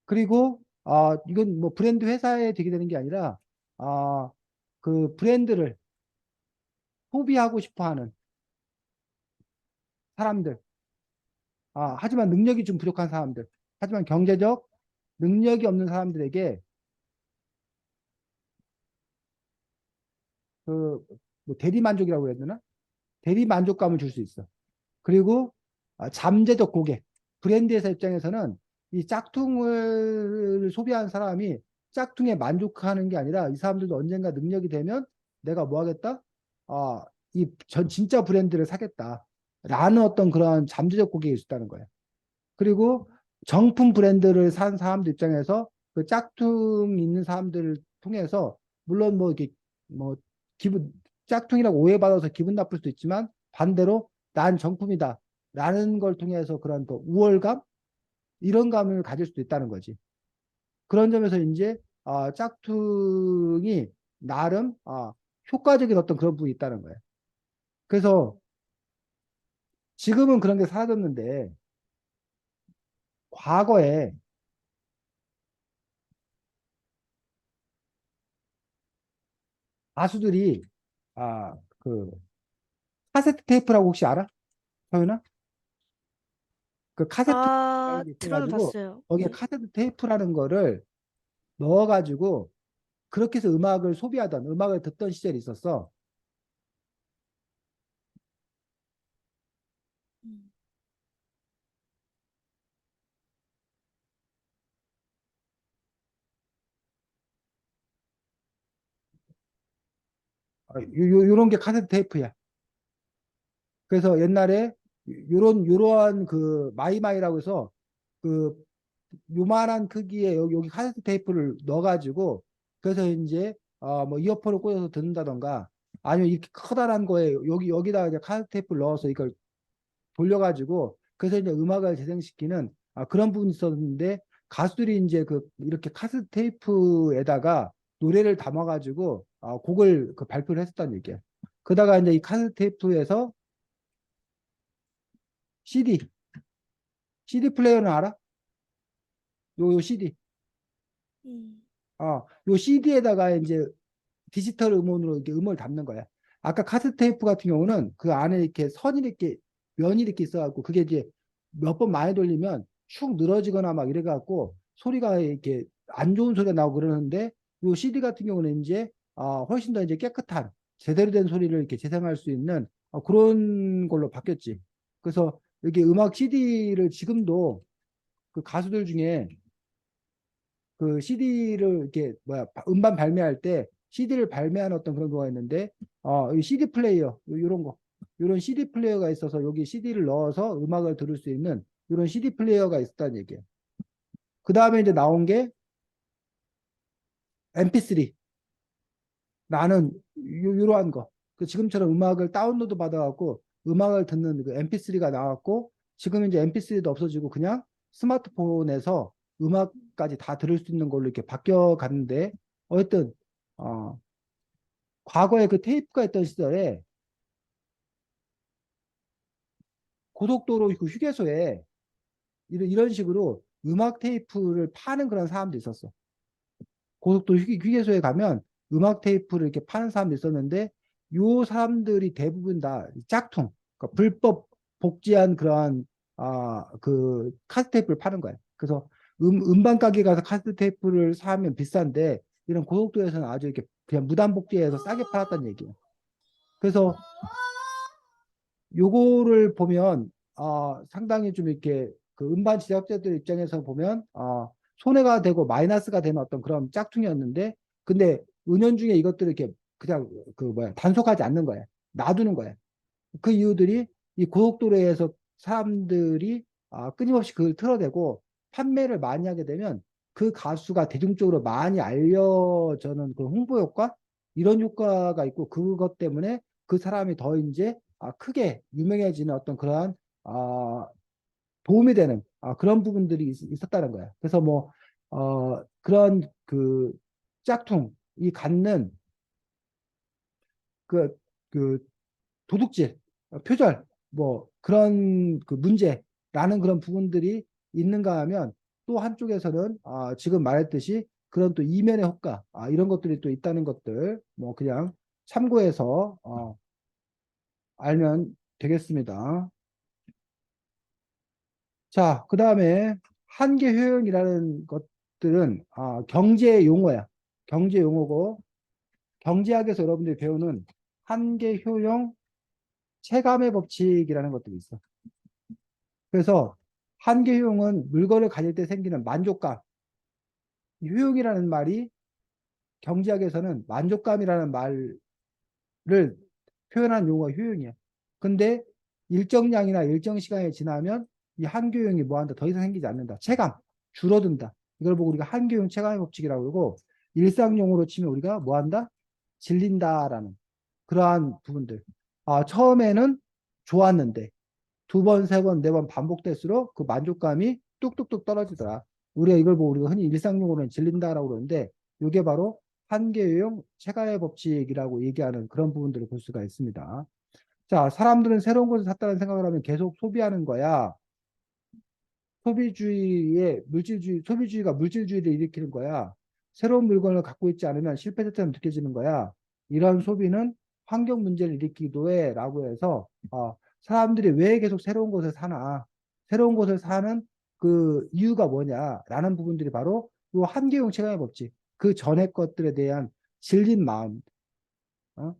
Speaker 1: 그리고 이건 뭐 브랜드 회사에 되게 되는 게 아니라 그 브랜드를 소비하고 싶어 하는 사람들, 하지만 능력이 좀 부족한 사람들, 하지만 경제적 능력이 없는 사람들에게 그뭐 대리 만족이라고 해야 되나? 대리 만족감을 줄 수 있어. 그리고 잠재적 고객, 브랜드 회사 입장에서는 이 짝퉁을 소비한 사람이 짝퉁에 만족하는 게 아니라 이 사람들도 언젠가 능력이 되면 내가 뭐 하겠다? 이 진짜 브랜드를 사겠다. 라는 어떤 그런 잠재적 고객이 있다는 거예요. 그리고 정품 브랜드를 산 사람들 입장에서 그 짝퉁 있는 사람들을 통해서 물론 뭐 이렇게 뭐 기분 짝퉁이라고 오해받아서 기분 나쁠 수도 있지만 반대로 난 정품이다 라는 걸 통해서 그런 또 우월감 이런 감을 가질 수도 있다는 거지. 그런 점에서 이제 짝퉁이 나름 효과적인 어떤 그런 부분이 있다는 거예요. 그래서 지금은 그런 게 사라졌는데 과거에 가수들이 그 카세트 테이프라고 혹시 알아? 서윤아? 그 카세트 테이프라는 게
Speaker 2: 들어는
Speaker 1: 있어가지고
Speaker 2: 봤어요.
Speaker 1: 거기에
Speaker 2: 네.
Speaker 1: 카세트 테이프라는 거를 넣어가지고 그렇게 해서 음악을 소비하던 음악을 듣던 시절이 있었어.
Speaker 2: 음.
Speaker 1: 요런 게 카세트 테이프야. 그래서 옛날에 요러한 그 마이마이라고 해서 그 요만한 크기의 여기 카세트 테이프를 넣어가지고 그래서 이제 뭐 이어폰을 꽂아서 듣는다던가 아니면 이렇게 커다란 거에 여기다가 이제 카세트 테이프를 넣어서 이걸 돌려가지고 그래서 이제 음악을 재생시키는 그런 부분이 있었는데 가수들이 이제 그 이렇게 카세트 테이프에다가 노래를 담아가지고 곡을 그 발표를 했었다는 얘기야. 그러다가 이제 이 카세트 테이프에서 CD 플레이어는 알아? 요 CD.
Speaker 2: 음,
Speaker 1: 요 CD에다가 이제 디지털 음원으로 이렇게 음원을 담는 거야. 아까 카세트 테이프 같은 경우는 그 안에 이렇게 선이 이렇게 면이 이렇게 있어갖고 그게 이제 몇 번 많이 돌리면 축 늘어지거나 막 이래갖고 소리가 이렇게 안 좋은 소리가 나오고 그러는데 요 CD 같은 경우는 이제 훨씬 더 이제 깨끗한 제대로 된 소리를 이렇게 재생할 수 있는 그런 걸로 바뀌었지. 그래서 이렇게 음악 CD를 지금도 그 가수들 중에 그 CD를 이렇게 뭐야 음반 발매할 때 CD를 발매하는 어떤 그런 거가 있는데 이 CD 플레이어 이런 거 이런 CD 플레이어가 있어서 여기 CD를 넣어서 음악을 들을 수 있는 이런 CD 플레이어가 있었다는 얘기예요. 그 다음에 이제 나온 게 MP3라는 이러한 거. 그 지금처럼 음악을 다운로드 받아갖고 음악을 듣는 그 MP3가 나왔고 지금 이제 MP3도 없어지고 그냥 스마트폰에서 음악까지 다 들을 수 있는 걸로 이렇게 바뀌어 갔는데 어쨌든 어, 과거에 그 테이프가 있던 시절에 고속도로 그 휴게소에 이런 식으로 음악 테이프를 파는 그런 사람도 있었어. 고속도로 휴게소에 가면 음악 테이프를 이렇게 파는 사람도 있었는데 요 사람들이 대부분 다 짝퉁, 그러니까 불법 복제한 그러한 그 카세트 테이프를 파는 거예요. 그래서 음반 가게 가서 카세트 테이프를 사면 비싼데 이런 고속도로에서는 아주 이렇게 그냥 무단 복제해서 싸게 팔았다는 얘기예요. 그래서 요거를 보면 상당히 좀 이렇게 그 음반 제작자들 입장에서 보면 손해가 되고 마이너스가 되는 어떤 그런 짝퉁이었는데 근데 은연중에 이것들을 이렇게 그냥 그 뭐야 단속하지 않는 거야. 놔두는 거야. 그 이유들이 이 고속도로에서 사람들이 끊임없이 그걸 틀어대고 판매를 많이 하게 되면 그 가수가 대중적으로 많이 알려져는 그 홍보 효과 이런 효과가 있고 그것 때문에 그 사람이 더 이제 크게 유명해지는 어떤 그러한 도움이 되는 그런 부분들이 있었다는 거야. 그래서 뭐 그런 그 짝퉁이 갖는 그, 그 도둑질, 표절, 뭐 그런 그 문제라는 그런 부분들이 있는가 하면 또 한쪽에서는 지금 말했듯이 그런 또 이면의 효과 이런 것들이 또 있다는 것들 뭐 그냥 참고해서 알면 되겠습니다. 자, 그 다음에 한계 효용이라는 것들은 경제 용어야. 경제 용어고 경제학에서 여러분들이 배우는 한계 효용 체감의 법칙이라는 것들이 있어. 그래서 한계효용은 물건을 가질 때 생기는 만족감. 이 효용이라는 말이 경제학에서는 만족감이라는 말을 표현한 용어가 효용이야. 근데 일정량이나 일정 시간이 지나면 이 한계효용이 뭐한다? 더 이상 생기지 않는다. 체감, 줄어든다. 이걸 보고 우리가 한계효용 체감의 법칙이라고 그러고 일상용어로 치면 우리가 뭐한다? 질린다라는 그러한 부분들. 처음에는 좋았는데 두 번, 세 번, 네 번 반복될수록 그 만족감이 뚝뚝뚝 떨어지더라. 우리가 이걸 보고 우리가 흔히 일상용어로는 질린다라고 그러는데 이게 바로 한계유형 체가의 법칙이라고 얘기하는 그런 부분들을 볼 수가 있습니다. 자, 사람들은 새로운 것을 샀다는 생각을 하면 계속 소비하는 거야. 소비주의가 물질주의를 일으키는 거야. 새로운 물건을 갖고 있지 않으면 실패자처럼 느껴지는 거야. 이런 소비는 환경 문제를 일으키기도 해라고 해서 사람들이 왜 계속 새로운 것을 사나? 새로운 것을 사는 그 이유가 뭐냐라는 부분들이 바로 이 한계용 체감의 법칙. 그 전에 것들에 대한 질린 마음,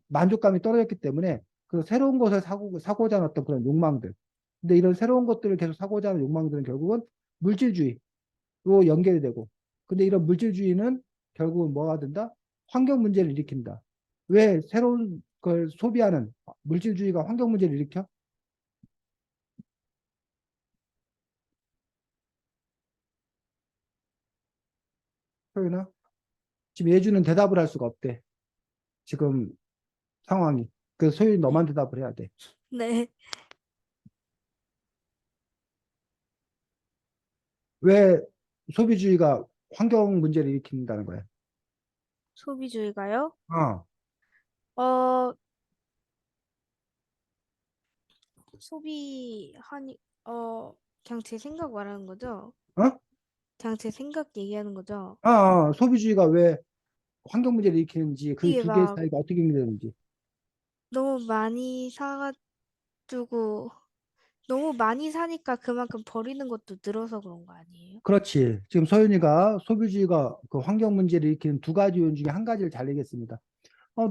Speaker 1: 만족감이 떨어졌기 때문에 그 새로운 것을 사고자 하는 어떤 그런 욕망들. 근데 이런 새로운 것들을 계속 사고자 하는 욕망들은 결국은 물질주의로 연결이 되고. 근데 이런 물질주의는 결국은 뭐가 된다? 환경 문제를 일으킨다. 왜 새로운 걸 소비하는 물질주의가 환경 문제를 일으켜? 소연아? 지금 예주는 대답을 할 수가 없대. 지금 상황이. 그래서 소연이
Speaker 2: 네.
Speaker 1: 너만 대답을 해야 돼.
Speaker 2: 네.
Speaker 1: 왜 소비주의가 환경 문제를 일으킨다는 거야?
Speaker 2: 소비주의가요?
Speaker 1: 어,
Speaker 2: 어, 소비하니, 그냥 제 생각 말하는 거죠?
Speaker 1: 어?
Speaker 2: 그냥 제 생각 얘기하는 거죠?
Speaker 1: 소비주의가 왜 환경 문제를 일으키는지 그
Speaker 2: 이게
Speaker 1: 두 개의
Speaker 2: 막
Speaker 1: 사이가 어떻게 연결되는지.
Speaker 2: 너무 많이 사가지고, 너무 많이 사니까 그만큼 버리는 것도 늘어서 그런 거 아니에요?
Speaker 1: 그렇지. 지금 소연이가 소비주의가 그 환경 문제를 일으키는 두 가지 요인 중에 한 가지를 잘 얘기했습니다.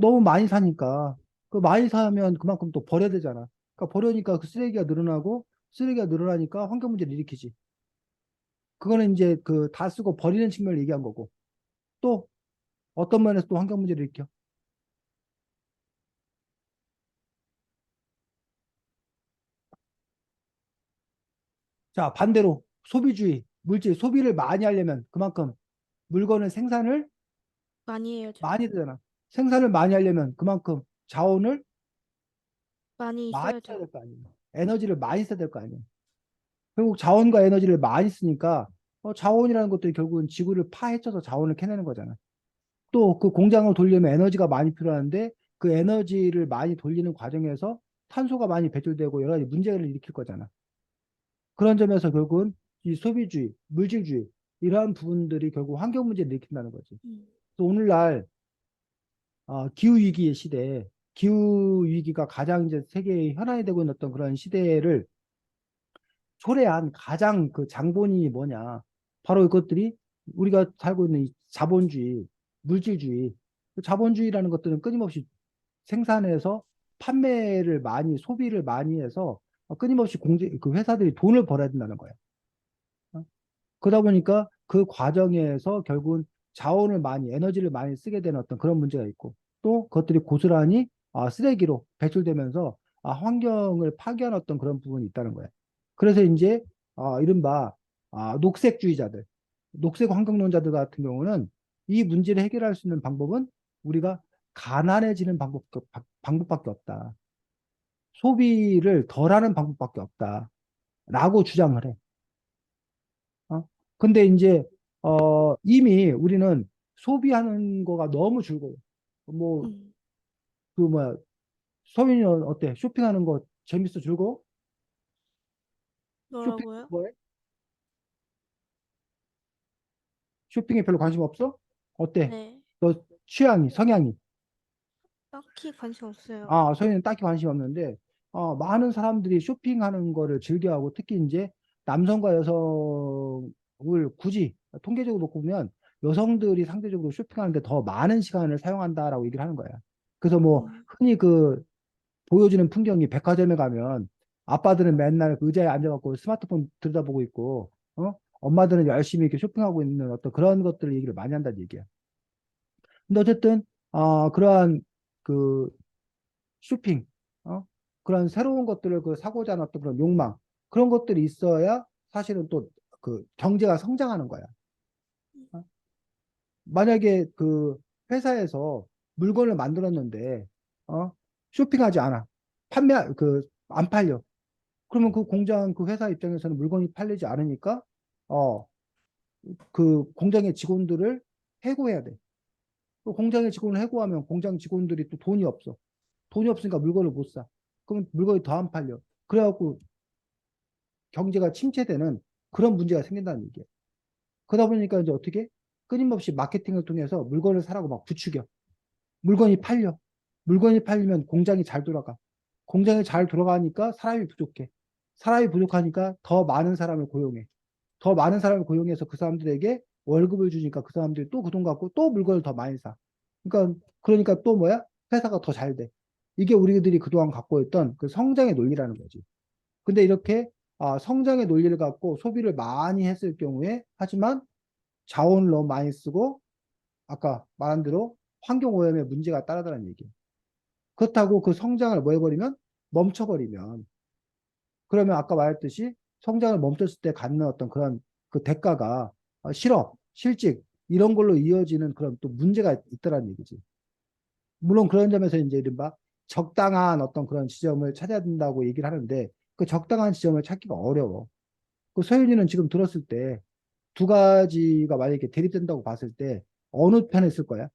Speaker 1: 너무 많이 사니까 그 많이 사면 그만큼 또 버려야 되잖아. 그러니까 버려니까 그 쓰레기가 늘어나고 쓰레기가 늘어나니까 환경 문제를 일으키지. 그거는 이제 그 다 쓰고 버리는 측면을 얘기한 거고. 또 어떤 면에서 또 환경 문제를 일으켜? 자, 반대로 소비주의, 물질 소비를 많이 하려면 그만큼 물건을 생산을
Speaker 2: 많이 해야죠.
Speaker 1: 많이 되잖아. 생산을 많이 하려면 그만큼 자원을
Speaker 2: 많이
Speaker 1: 많이 써야
Speaker 2: 써야죠.
Speaker 1: 될 거 아니에요. 에너지를 많이 써야 될 거 아니에요. 결국 자원과 에너지를 많이 쓰니까 자원이라는 것들이 결국은 지구를 파헤쳐서 자원을 캐내는 거잖아. 또 그 공장을 돌리려면 에너지가 많이 필요한데 그 에너지를 많이 돌리는 과정에서 탄소가 많이 배출되고 여러 가지 문제를 일으킬 거잖아. 그런 점에서 결국은 이 소비주의, 물질주의 이러한 부분들이 결국 환경 문제를 일으킨다는 거지.
Speaker 2: 음,
Speaker 1: 또 오늘날 기후 위기의 시대에 기후 위기가 가장 이제 세계의 현안이 되고 있는 어떤 그런 시대를 초래한 가장 그 장본인이 뭐냐? 바로 이것들이 우리가 살고 있는 이 자본주의, 물질주의. 그 자본주의라는 것들은 끊임없이 생산해서 판매를 많이, 소비를 많이 해서 끊임없이 그 회사들이 돈을 벌어야 된다는 거야. 어? 그러다 보니까 그 과정에서 결국은 자원을 많이, 에너지를 많이 쓰게 되는 어떤 그런 문제가 있고 또 그것들이 고스란히 쓰레기로 배출되면서 환경을 파괴하는 어떤 그런 부분이 있다는 거예요. 그래서 이제 이른바 녹색주의자들, 녹색 환경론자들 같은 경우는 이 문제를 해결할 수 있는 방법은 우리가 가난해지는 방법밖에 없다. 소비를 덜하는 방법밖에 없다라고 주장을 해. 어? 근데 이제 이미 우리는 소비하는 거가 너무 즐거워. 뭐
Speaker 2: 음,
Speaker 1: 그 뭐야 소민이는 어때? 쇼핑하는 거 재밌어 즐거워? 쇼핑
Speaker 2: 뭐라고요?
Speaker 1: 뭐해? 쇼핑에 별로 관심 없어? 어때?
Speaker 2: 네.
Speaker 1: 너 취향이 성향이
Speaker 2: 딱히 관심 없어요.
Speaker 1: 소희는 딱히 관심 없는데 많은 사람들이 쇼핑하는 거를 즐겨하고 특히 이제 남성과 여성을 굳이 통계적으로 놓고 보면 여성들이 상대적으로 쇼핑하는데 더 많은 시간을 사용한다라고 얘기를 하는 거야. 그래서 뭐
Speaker 2: 음,
Speaker 1: 흔히 그 보여주는 풍경이 백화점에 가면 아빠들은 맨날 그 의자에 앉아갖고 스마트폰 들여다보고 있고 엄마들은 열심히 이렇게 쇼핑하고 있는 어떤 그런 것들을 얘기를 많이 한다는 얘기야. 근데 어쨌든 그러한 그 쇼핑, 어? 그런 새로운 것들을 그 사고자 하는 어떤 그런 욕망, 그런 것들이 있어야 사실은 또 그 경제가 성장하는 거야. 어? 만약에 그 회사에서 물건을 만들었는데, 어? 쇼핑하지 않아. 안 팔려. 그러면 그 공장, 그 회사 입장에서는 물건이 팔리지 않으니까, 어, 그 공장의 직원들을 해고해야 돼. 그 공장의 직원을 해고하면 공장 직원들이 또 돈이 없어. 돈이 없으니까 물건을 못 사. 그럼 물건이 더 안 팔려. 그래갖고 경제가 침체되는 그런 문제가 생긴다는 얘기예요. 그러다 보니까 이제 어떻게 끊임없이 마케팅을 통해서 물건을 사라고 막 부추겨. 물건이 팔려. 물건이 팔리면 공장이 잘 돌아가. 공장이 잘 돌아가니까 사람이 부족해. 사람이 부족하니까 더 많은 사람을 고용해. 더 많은 사람을 고용해서 그 사람들에게 월급을 주니까 그 사람들이 또 그 돈 갖고 또 물건을 더 많이 사. 그러니까 또 뭐야? 회사가 더 잘 돼. 이게 우리들이 그동안 갖고 있던 그 성장의 논리라는 거지. 근데 이렇게 성장의 논리를 갖고 소비를 많이 했을 경우에 하지만 자원을 너무 많이 쓰고 아까 말한 대로 환경 오염의 문제가 따르다는 얘기예요. 그렇다고 그 성장을 뭐 해버리면 멈춰버리면 그러면 아까 말했듯이 성장을 멈췄을 때 갖는 어떤 그런 그 대가가 실업, 실직 이런 걸로 이어지는 그런 또 문제가 있다라는 얘기지. 물론 그런 점에서 이제 이른바 적당한 어떤 그런 지점을 찾아야 된다고 얘기를 하는데 그 적당한 지점을 찾기가 어려워. 그 소연이는 지금 들었을 때 두 가지가 만약에 대립된다고 봤을 때 어느 편에 쓸 거야?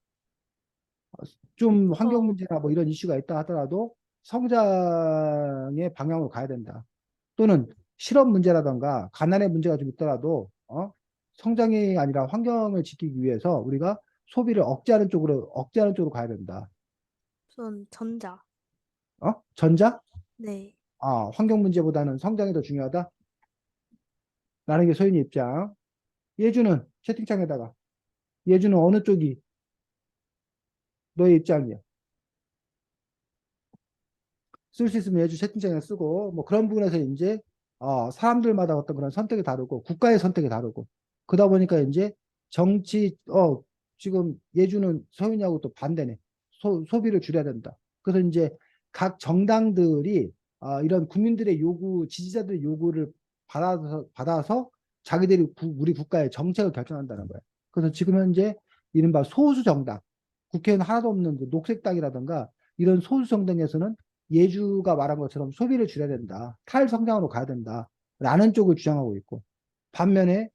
Speaker 1: 좀 환경
Speaker 2: 저,
Speaker 1: 문제나 뭐 이런 이슈가 있다 하더라도 성장의 방향으로 가야 된다. 또는 실업 문제라던가 가난의 문제가 좀 있더라도 성장이 아니라 환경을 지키기 위해서 우리가 소비를 억제하는 쪽으로 가야 된다.
Speaker 2: 전 전자.
Speaker 1: 전자?
Speaker 2: 네.
Speaker 1: 환경 문제보다는 성장이 더 중요하다. 라는 게 소연이 입장. 예주는 채팅창에다가 예주는 어느 쪽이 너의 입장이야? 쓸 수 있으면 예주 채팅창에 쓰고 뭐 그런 부분에서 이제 사람들마다 어떤 그런 선택이 다르고 국가의 선택이 다르고 그러다 보니까 이제 정치 지금 예주는 서윤이하고 또 반대네. 소비를 줄여야 된다. 그래서 이제 각 정당들이 이런 국민들의 요구, 지지자들의 요구를 받아서 자기들이 우리 국가의 정책을 결정한다는 거예요. 그래서 지금 현재 이른바 소수 정당, 국회의원 하나도 없는 그 녹색당이라든가 이런 소수 정당에서는 예주가 말한 것처럼 소비를 줄여야 된다. 탈성장으로 가야 된다. 라는 쪽을 주장하고 있고 반면에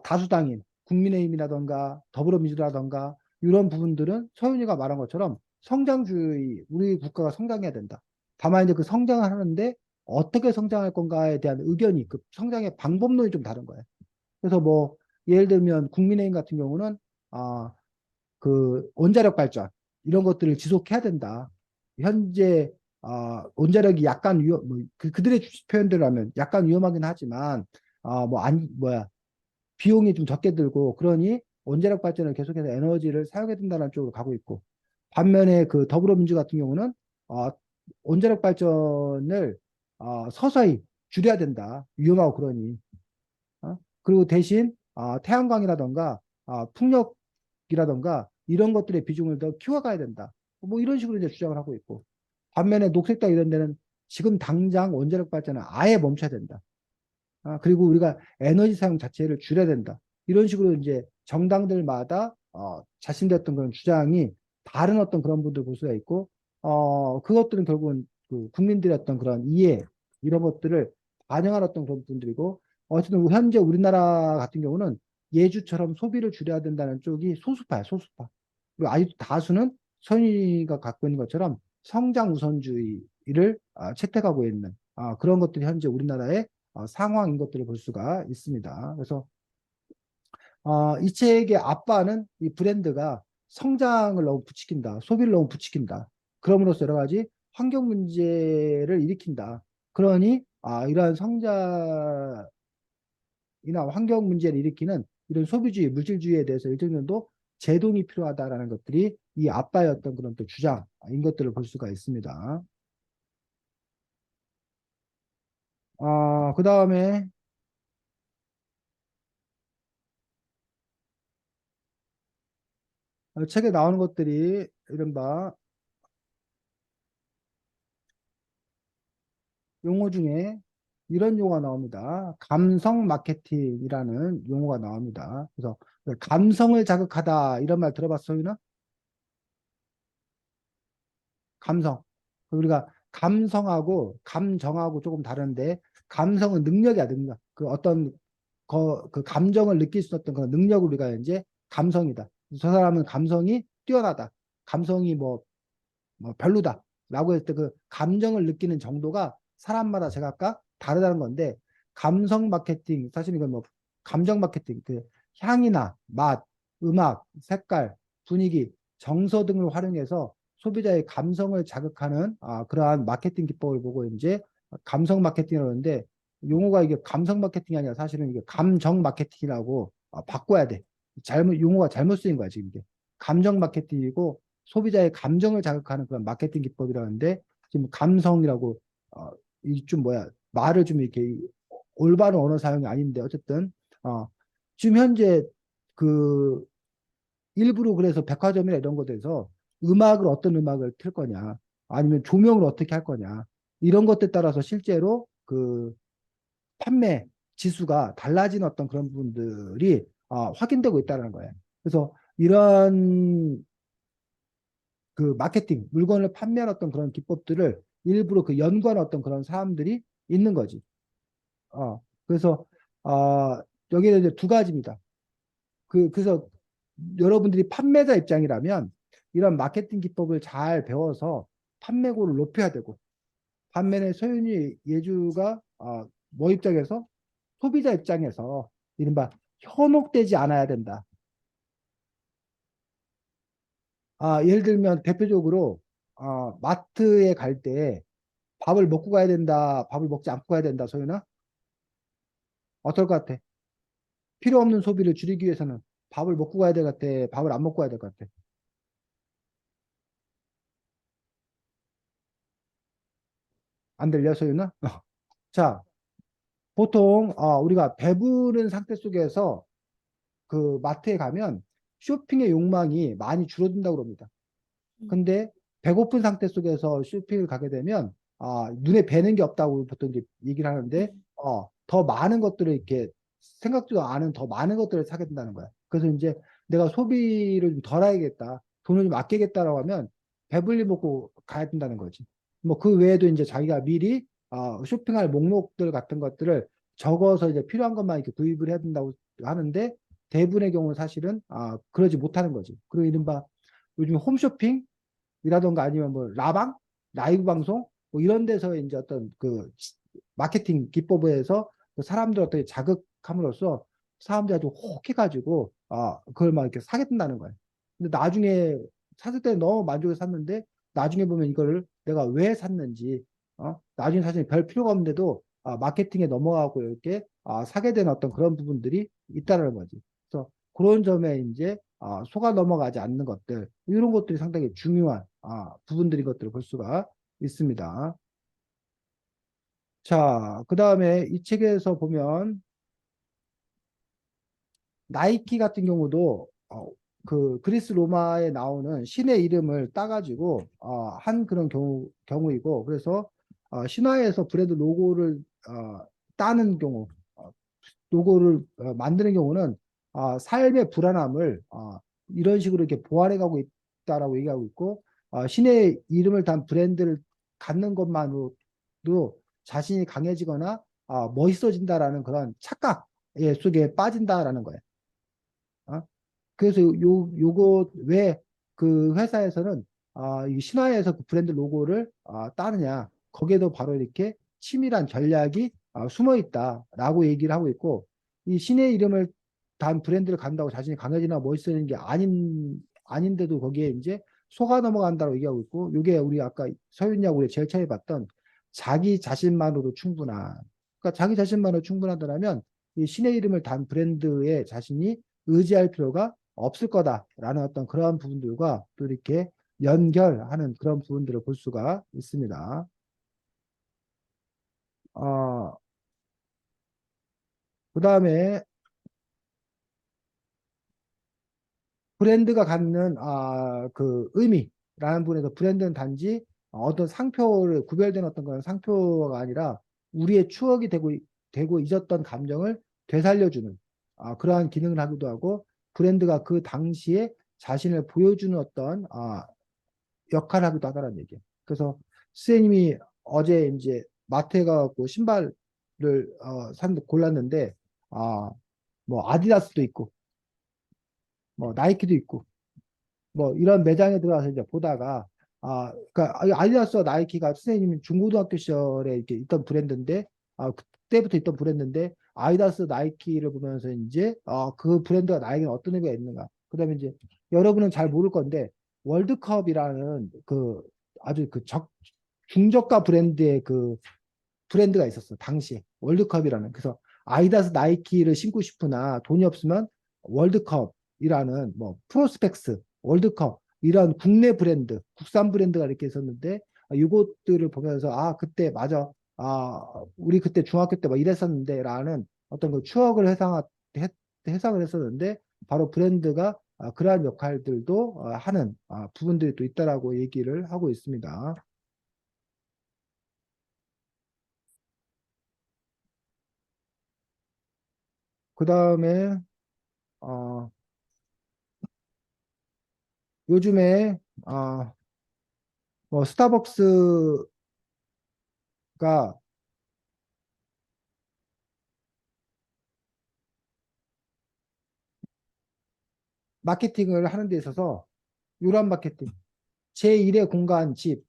Speaker 1: 다수당인 국민의힘이라던가 더불어민주당이라던가 이런 부분들은 서윤이가 말한 것처럼 성장주의 우리 국가가 성장해야 된다. 다만 이제 그 성장을 하는데 어떻게 성장할 건가에 대한 의견이 그 성장의 방법론이 좀 다른 거예요. 그래서 뭐 예를 들면 국민의힘 같은 경우는 아, 그 원자력 발전 이런 것들을 지속해야 된다. 현재 원자력이 약간 그들의 표현대로 하면 약간 위험하긴 하지만 뭐안 뭐야 비용이 좀 적게 들고 그러니 원자력 발전을 계속해서 에너지를 사용해야 된다는 쪽으로 가고 있고 반면에 그 더불어민주 같은 경우는 어, 원자력 발전을 서서히 줄여야 된다. 위험하고 그러니 그리고 대신 태양광이라던가 풍력이라던가 이런 것들의 비중을 더 키워가야 된다. 뭐 이런 식으로 이제 주장을 하고 있고 반면에 녹색당 이런 데는 지금 당장 원자력 발전을 아예 멈춰야 된다. 그리고 우리가 에너지 사용 자체를 줄여야 된다. 이런 식으로 이제 정당들마다 자신들 어떤 그런 주장이 다른 어떤 그런 분들 볼 수가 있고, 그것들은 결국은 그 국민들의 어떤 그런 이해, 이런 것들을 반영한 어떤 그런 분들이고, 어쨌든 현재 우리나라 같은 경우는 예주처럼 소비를 줄여야 된다는 쪽이 소수파야, 소수파. 그리고 아직도 다수는 선의가 갖고 있는 것처럼 성장 우선주의를 채택하고 있는 그런 것들이 현재 우리나라의 상황인 것들을 볼 수가 있습니다. 그래서 이 책의 아빠는 이 브랜드가 성장을 너무 부추긴다. 소비를 너무 부추긴다. 그럼으로써 여러 가지 환경 문제를 일으킨다. 그러니 이러한 성장이나 환경 문제를 일으키는 이런 소비주의, 물질주의에 대해서 일정 정도 제동이 필요하다라는 것들이 이 아빠의 어떤 그런 또 주장인 것들을 볼 수가 있습니다. 그 다음에 책에 나오는 것들이 이른바 용어 중에 이런 용어가 나옵니다. 감성 마케팅이라는 용어가 나옵니다. 그래서 감성을 자극하다 이런 말 들어봤어요? 나 감성. 우리가 감성하고 감정하고 조금 다른데 감성은 능력이야, 능력. 그 어떤 그 감정을 느낄 수 있었던 그런 능력을 우리가 이제 감성이다. 저 사람은 감성이 뛰어나다. 감성이 뭐 별로다라고 했을 때 그 감정을 느끼는 정도가 사람마다 제각각 다르다는 건데 감성 마케팅 사실 이건 뭐 감정 마케팅 그 향이나 맛, 음악, 색깔, 분위기, 정서 등을 활용해서 소비자의 감성을 자극하는 그러한 마케팅 기법을 보고 이제 감성 마케팅이라고 하는데 용어가 이게 감성 마케팅이 아니라 사실은 이게 감정 마케팅이라고 바꿔야 돼. 용어가 잘못 쓰인 거야 지금 이게. 감정 마케팅이고 소비자의 감정을 자극하는 그런 마케팅 기법이라는데 지금 감성이라고 이좀 뭐야 말을 좀 이렇게 올바른 언어 사용이 아닌데 어쨌든 지금 현재 그 일부러 그래서 백화점이나 이런 곳에서 어떤 음악을 틀 거냐 아니면 조명을 어떻게 할 거냐 이런 것들 따라서 실제로 그 판매 지수가 달라진 어떤 그런 부분들이 확인되고 있다는 거예요. 그래서 이러한 그 마케팅, 물건을 판매하는 어떤 그런 기법들을 일부러 그 연구하는 어떤 그런 사람들이 있는 거지. 그래서, 여기는 이제 두 가지입니다. 그래서 여러분들이 판매자 입장이라면 이런 마케팅 기법을 잘 배워서 판매고를 높여야 되고, 반면에 소윤이 예주가 뭐 입장에서 소비자 입장에서 이른바 현혹되지 않아야 된다. 예를 들면 대표적으로 마트에 갈 때 밥을 먹고 가야 된다, 밥을 먹지 않고 가야 된다, 소윤아? 어떨 것 같아? 필요 없는 소비를 줄이기 위해서는 밥을 먹고 가야 될 것 같아, 밥을 안 먹고 가야 될 것 같아. 안 들려, 소윤아? 자, 보통 우리가 배부른 상태 속에서 그 마트에 가면 쇼핑의 욕망이 많이 줄어든다고 그럽니다.
Speaker 2: 음,
Speaker 1: 근데 배고픈 상태 속에서 쇼핑을 가게 되면 눈에 뵈는 게 없다고 보통 이제 얘기를 하는데
Speaker 2: 음,
Speaker 1: 더 많은 것들을 이렇게 생각지도 않은 더 많은 것들을 사게 된다는 거야. 그래서 이제 내가 소비를 좀 덜 해야겠다. 돈을 좀 아끼겠다라고 하면 배불리 먹고 가야 된다는 거지. 뭐 그 외에도 이제 자기가 미리 쇼핑할 목록들 같은 것들을 적어서 이제 필요한 것만 이렇게 구입을 해야 된다고 하는데 대부분의 경우는 사실은 그러지 못하는 거지. 그리고 이른바 요즘 홈쇼핑 이라던가 아니면 뭐 라방, 라이브 방송 뭐 이런 데서 이제 어떤 그 마케팅 기법에서 그 사람들 어떻게 자극함으로써 사람들이 아주 혹해가지고 그걸 막 이렇게 사게 된다는 거예요. 근데 나중에 샀을 때 너무 만족해서 샀는데 나중에 보면 이거를 내가 왜 샀는지 나중에 사실 별 필요가 없는데도 마케팅에 넘어가고 이렇게 사게 되는 어떤 그런 부분들이 있다는 거지. 그래서 그런 점에 이제 속아 넘어가지 않는 것들 이런 것들이 상당히 중요한 부분들인 것들을 볼 수가 있습니다. 자, 그 다음에 이 책에서 보면 나이키 같은 경우도 그 그리스 로마에 나오는 신의 이름을 따가지고 한 그런 경우이고 그래서 신화에서 브랜드 로고를 따는 경우 로고를 만드는 경우는 삶의 불안함을 이런 식으로 이렇게 보완해 가고 있다라고 얘기하고 있고 신의 이름을 단 브랜드를 갖는 것만으로도 자신이 강해지거나 멋있어진다라는 그런 착각 속에 빠진다라는 거예요. 어? 그래서 요거 왜 그 회사에서는 이 신화에서 그 브랜드 로고를 따느냐 거기에도 바로 이렇게 치밀한 전략이 숨어 있다라고 얘기를 하고 있고 이 신의 이름을 단 브랜드를 간다고 자신이 강해지나 멋있어지는 게 아닌데도 거기에 이제 속아 넘어간다고 얘기하고 있고 이게 우리 아까 서윤이하고 우리 제일 처음에 봤던 자기 자신만으로도 충분한 그러니까 자기 자신만으로 충분하다면 이 신의 이름을 단 브랜드에 자신이 의지할 필요가 없을 거다라는 어떤 그런 부분들과 또 이렇게 연결하는 그런 부분들을 볼 수가 있습니다. 그 다음에 브랜드가 갖는 그 의미라는 부분에서 브랜드는 단지 어떤 상표를 구별된 어떤 그런 상표가 아니라 우리의 추억이 되고 잊었던 감정을 되살려주는 그러한 기능을 하기도 하고 브랜드가 그 당시에 자신을 보여주는 어떤 역할을 하기도 하다는 얘기예요. 그래서 선생님이 어제 이제 마트에 가고 신발을 골랐는데 뭐 아디다스도 있고 뭐 나이키도 있고 뭐 이런 매장에 들어가서 이제 보다가 그러니까 아디다스와 나이키가 선생님이 중고등학교 시절에 이렇게 있던 브랜드인데 그때부터 있던 브랜드인데 아디다스 나이키를 보면서 이제 그 브랜드가 나에게는 어떤 의미가 있는가 그다음에 이제 여러분은 잘 모를 건데 월드컵이라는 그 아주 그 중저가 브랜드의 그 브랜드가 있었어 당시에 월드컵이라는 그래서 아디다스 나이키를 신고 싶으나 돈이 없으면 월드컵이라는 뭐 프로스펙스 월드컵 이런 국내 브랜드 국산 브랜드가 이렇게 있었는데 이것들을 보면서 그때 맞아 우리 그때 중학교 때 막 이랬었는데 라는 어떤 그 추억을 해상을 했었는데 바로 브랜드가 그러한 역할들도 하는 부분들이 또 있다라고 얘기를 하고 있습니다. 그 다음에 어, 요즘에 뭐 스타벅스가 마케팅을 하는 데 있어서 이런 마케팅 제1의 공간 집,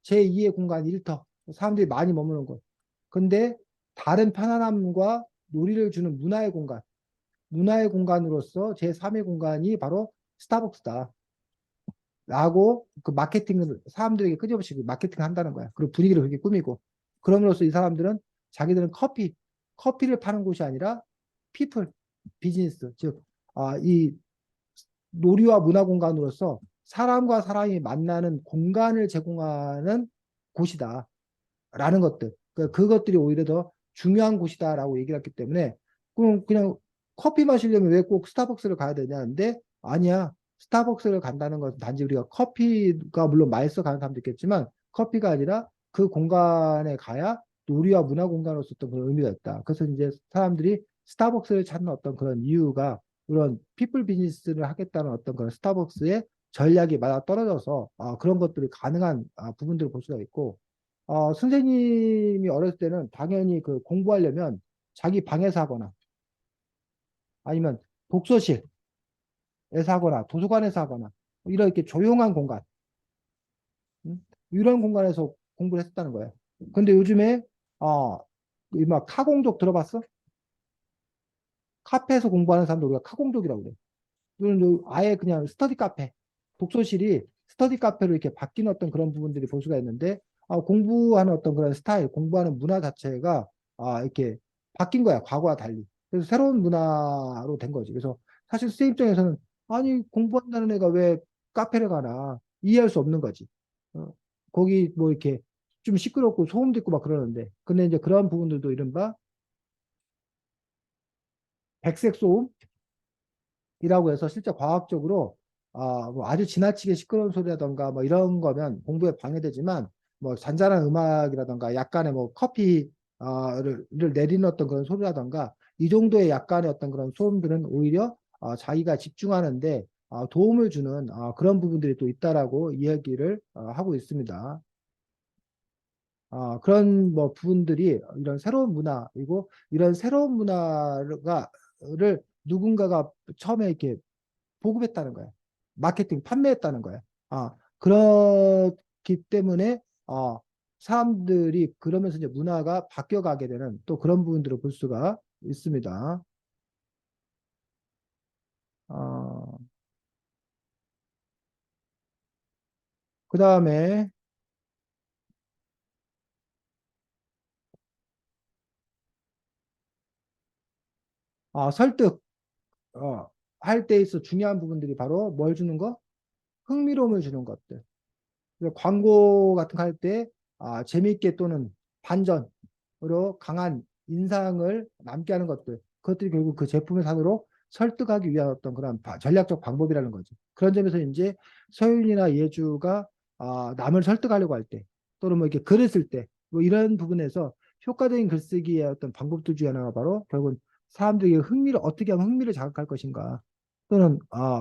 Speaker 1: 제2의 공간 일터 사람들이 많이 머무는 곳. 근데 다른 편안함과 놀이를 주는 문화의 공간으로서 제3의 공간이 바로 스타벅스다. 라고 그 마케팅을 사람들에게 끊임없이 그 마케팅 한다는 거야. 그리고 분위기를 그렇게 꾸미고. 그럼으로써 이 사람들은 자기들은 커피를 파는 곳이 아니라 피플, 비즈니스, 즉, 이 놀이와 문화 공간으로서 사람과 사람이 만나는 공간을 제공하는 곳이다. 라는 것들. 그것들이 오히려 더 중요한 곳이다라고 얘기를 했기 때문에 그럼 그냥 커피 마시려면 왜 꼭 스타벅스를 가야 되냐는데 아니야. 스타벅스를 간다는 것은 단지 우리가 커피가 물론 맛있어 가는 사람도 있겠지만 커피가 아니라 그 공간에 가야 놀이와 문화 공간으로서 어떤 그런 의미가 있다. 그래서 이제 사람들이 스타벅스를 찾는 어떤 그런 이유가 그런 피플 비즈니스를 하겠다는 어떤 그런 스타벅스의 전략이 맞아 떨어져서 그런 것들이 가능한 부분들을 볼 수가 있고 선생님이 어렸을 때는 당연히 그 공부하려면 자기 방에서 하거나 아니면 독서실에서 하거나 도서관에서 하거나 이렇게 조용한 공간, 이런 공간에서 공부를 했다는 거예요. 근데 요즘에 어, 이막 카공족 들어봤어? 카페에서 공부하는 사람들 우리가 카공족이라고 그래. 이건 아예 그냥 스터디 카페, 독서실이 스터디 카페로 이렇게 바뀌는 어떤 그런 부분들이 볼 수가 있는데 공부하는 어떤 그런 스타일, 공부하는 문화 자체가 이렇게 바뀐 거야, 과거와 달리. 그래서 새로운 문화로 된 거지. 그래서 사실 쌤 입장에서는 아니 공부한다는 애가 왜 카페를 가나 이해할 수 없는 거지. 어, 거기 뭐 이렇게 좀 시끄럽고 소음도 있고 막 그러는데, 근데 이제 그런 부분들도 이른바 백색 소음 이라고 해서 실제 과학적으로 뭐 아주 지나치게 시끄러운 소리라던가 뭐 이런 거면 공부에 방해되지만 뭐 잔잔한 음악이라던가 약간의 뭐 커피를 내리는 어떤 그런 소리라던가 이 정도의 약간의 어떤 그런 소음들은 오히려 자기가 집중하는데 도움을 주는 그런 부분들이 또 있다라고 이야기를 하고 있습니다. 그런 뭐 부분들이 이런 새로운 문화 그리고 이런 새로운 문화를 누군가가 처음에 이렇게 보급했다는 거야. 마케팅, 판매했다는 거야. 그렇기 때문에 사람들이 그러면서 이제 문화가 바뀌어가게 되는 또 그런 부분들을 볼 수가 있습니다. 어, 그 다음에 설득 할 때 있어 중요한 부분들이 바로 뭘 주는 거? 흥미로움을 주는 것들. 광고 같은 거 할 때 재미있게 또는 반전으로 강한 인상을 남게 하는 것들. 그것들이 결국 그 제품을 사도록 설득하기 위한 어떤 그런 전략적 방법이라는 거죠. 그런 점에서 이제 서윤이나 예주가 남을 설득하려고 할 때, 또는 뭐 이렇게 글을 쓸 때, 뭐 이런 부분에서 효과적인 글쓰기의 어떤 방법들 중에 하나가 바로 결국은 사람들에게 흥미를 어떻게 하면 흥미를 자극할 것인가, 또는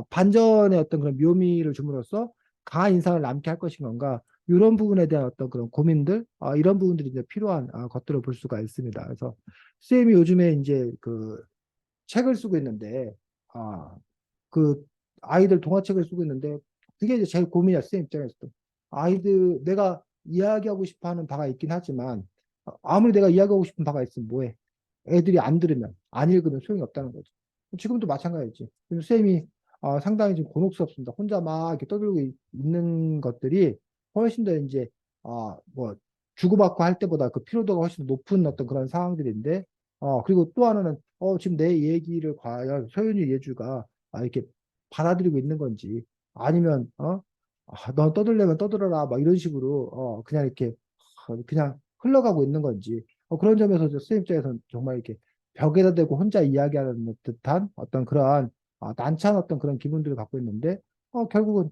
Speaker 1: 반전의 어떤 그런 묘미를 줌으로써 강한 인상을 남게 할 것인 건가, 이런 부분에 대한 어떤 그런 고민들, 이런 부분들이 이제 필요한 것들을 볼 수가 있습니다. 그래서 쌤이 요즘에 이제 그 책을 쓰고 있는데, 아, 그 아이들 동화책을 쓰고 있는데, 그게 이제 제일 고민이야, 쌤 입장에서도. 내가 이야기하고 싶어 하는 바가 있긴 하지만, 아무리 내가 이야기하고 싶은 바가 있으면 뭐해? 애들이 안 들으면, 안 읽으면 소용이 없다는 거죠. 지금도 마찬가지지. 그래서 쌤이 상당히 좀 곤혹스럽습니다. 혼자 막 이렇게 떠들고 있는 것들이 훨씬 더 이제, 뭐, 주고받고 할 때보다 그 피로도가 훨씬 높은 어떤 그런 상황들인데, 그리고 또 하나는, 지금 내 얘기를 과연 소윤이 예주가 이렇게 받아들이고 있는 건지, 아니면, 너 떠들려면 떠들어라, 막 이런 식으로, 그냥 이렇게, 그냥 흘러가고 있는 건지, 그런 점에서 선생님 입장에서는 정말 이렇게 벽에다 대고 혼자 이야기하는 듯한 어떤 그러한 난처한 어떤 그런 기분들을 갖고 있는데, 결국은,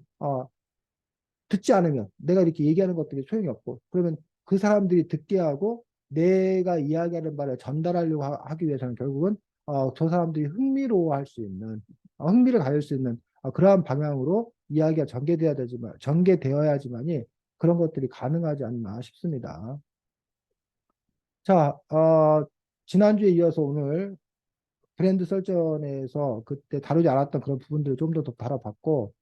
Speaker 1: 듣지 않으면 내가 이렇게 얘기하는 것들이 소용이 없고 그러면 그 사람들이 듣게 하고 내가 이야기하는 바를 전달하려고 하기 위해서는 결국은 저 사람들이 흥미로워할 수 있는 흥미를 가질 수 있는 그러한 방향으로 이야기가 전개되어야지만이 그런 것들이 가능하지 않나 싶습니다. 자, 지난주에 이어서 오늘 브랜드 설정에서 그때 다루지 않았던 그런 부분들을 좀 더 다뤄봤고,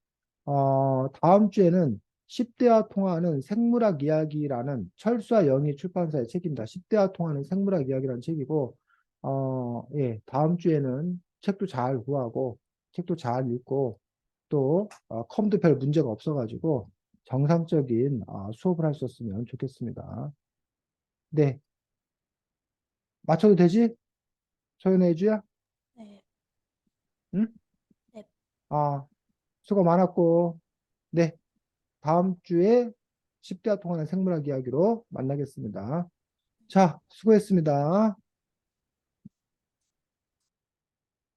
Speaker 1: 다음 주에는 10대와 통하는 생물학 이야기라는 철수와 영희 출판사의 책입니다. 10대와 통하는 생물학 이야기라는 책이고, 예, 다음 주에는 책도 잘 구하고, 책도 잘 읽고, 또, 컴도 별 문제가 없어가지고, 정상적인 수업을 할 수 있었으면 좋겠습니다. 네, 맞춰도 되지? 소연아, 해주야?
Speaker 2: 네.
Speaker 1: 응?
Speaker 2: 네.
Speaker 1: 아, 수고 많았고, 네, 다음 주에 10대와 통하는 생물학 이야기로 만나겠습니다. 자, 수고했습니다.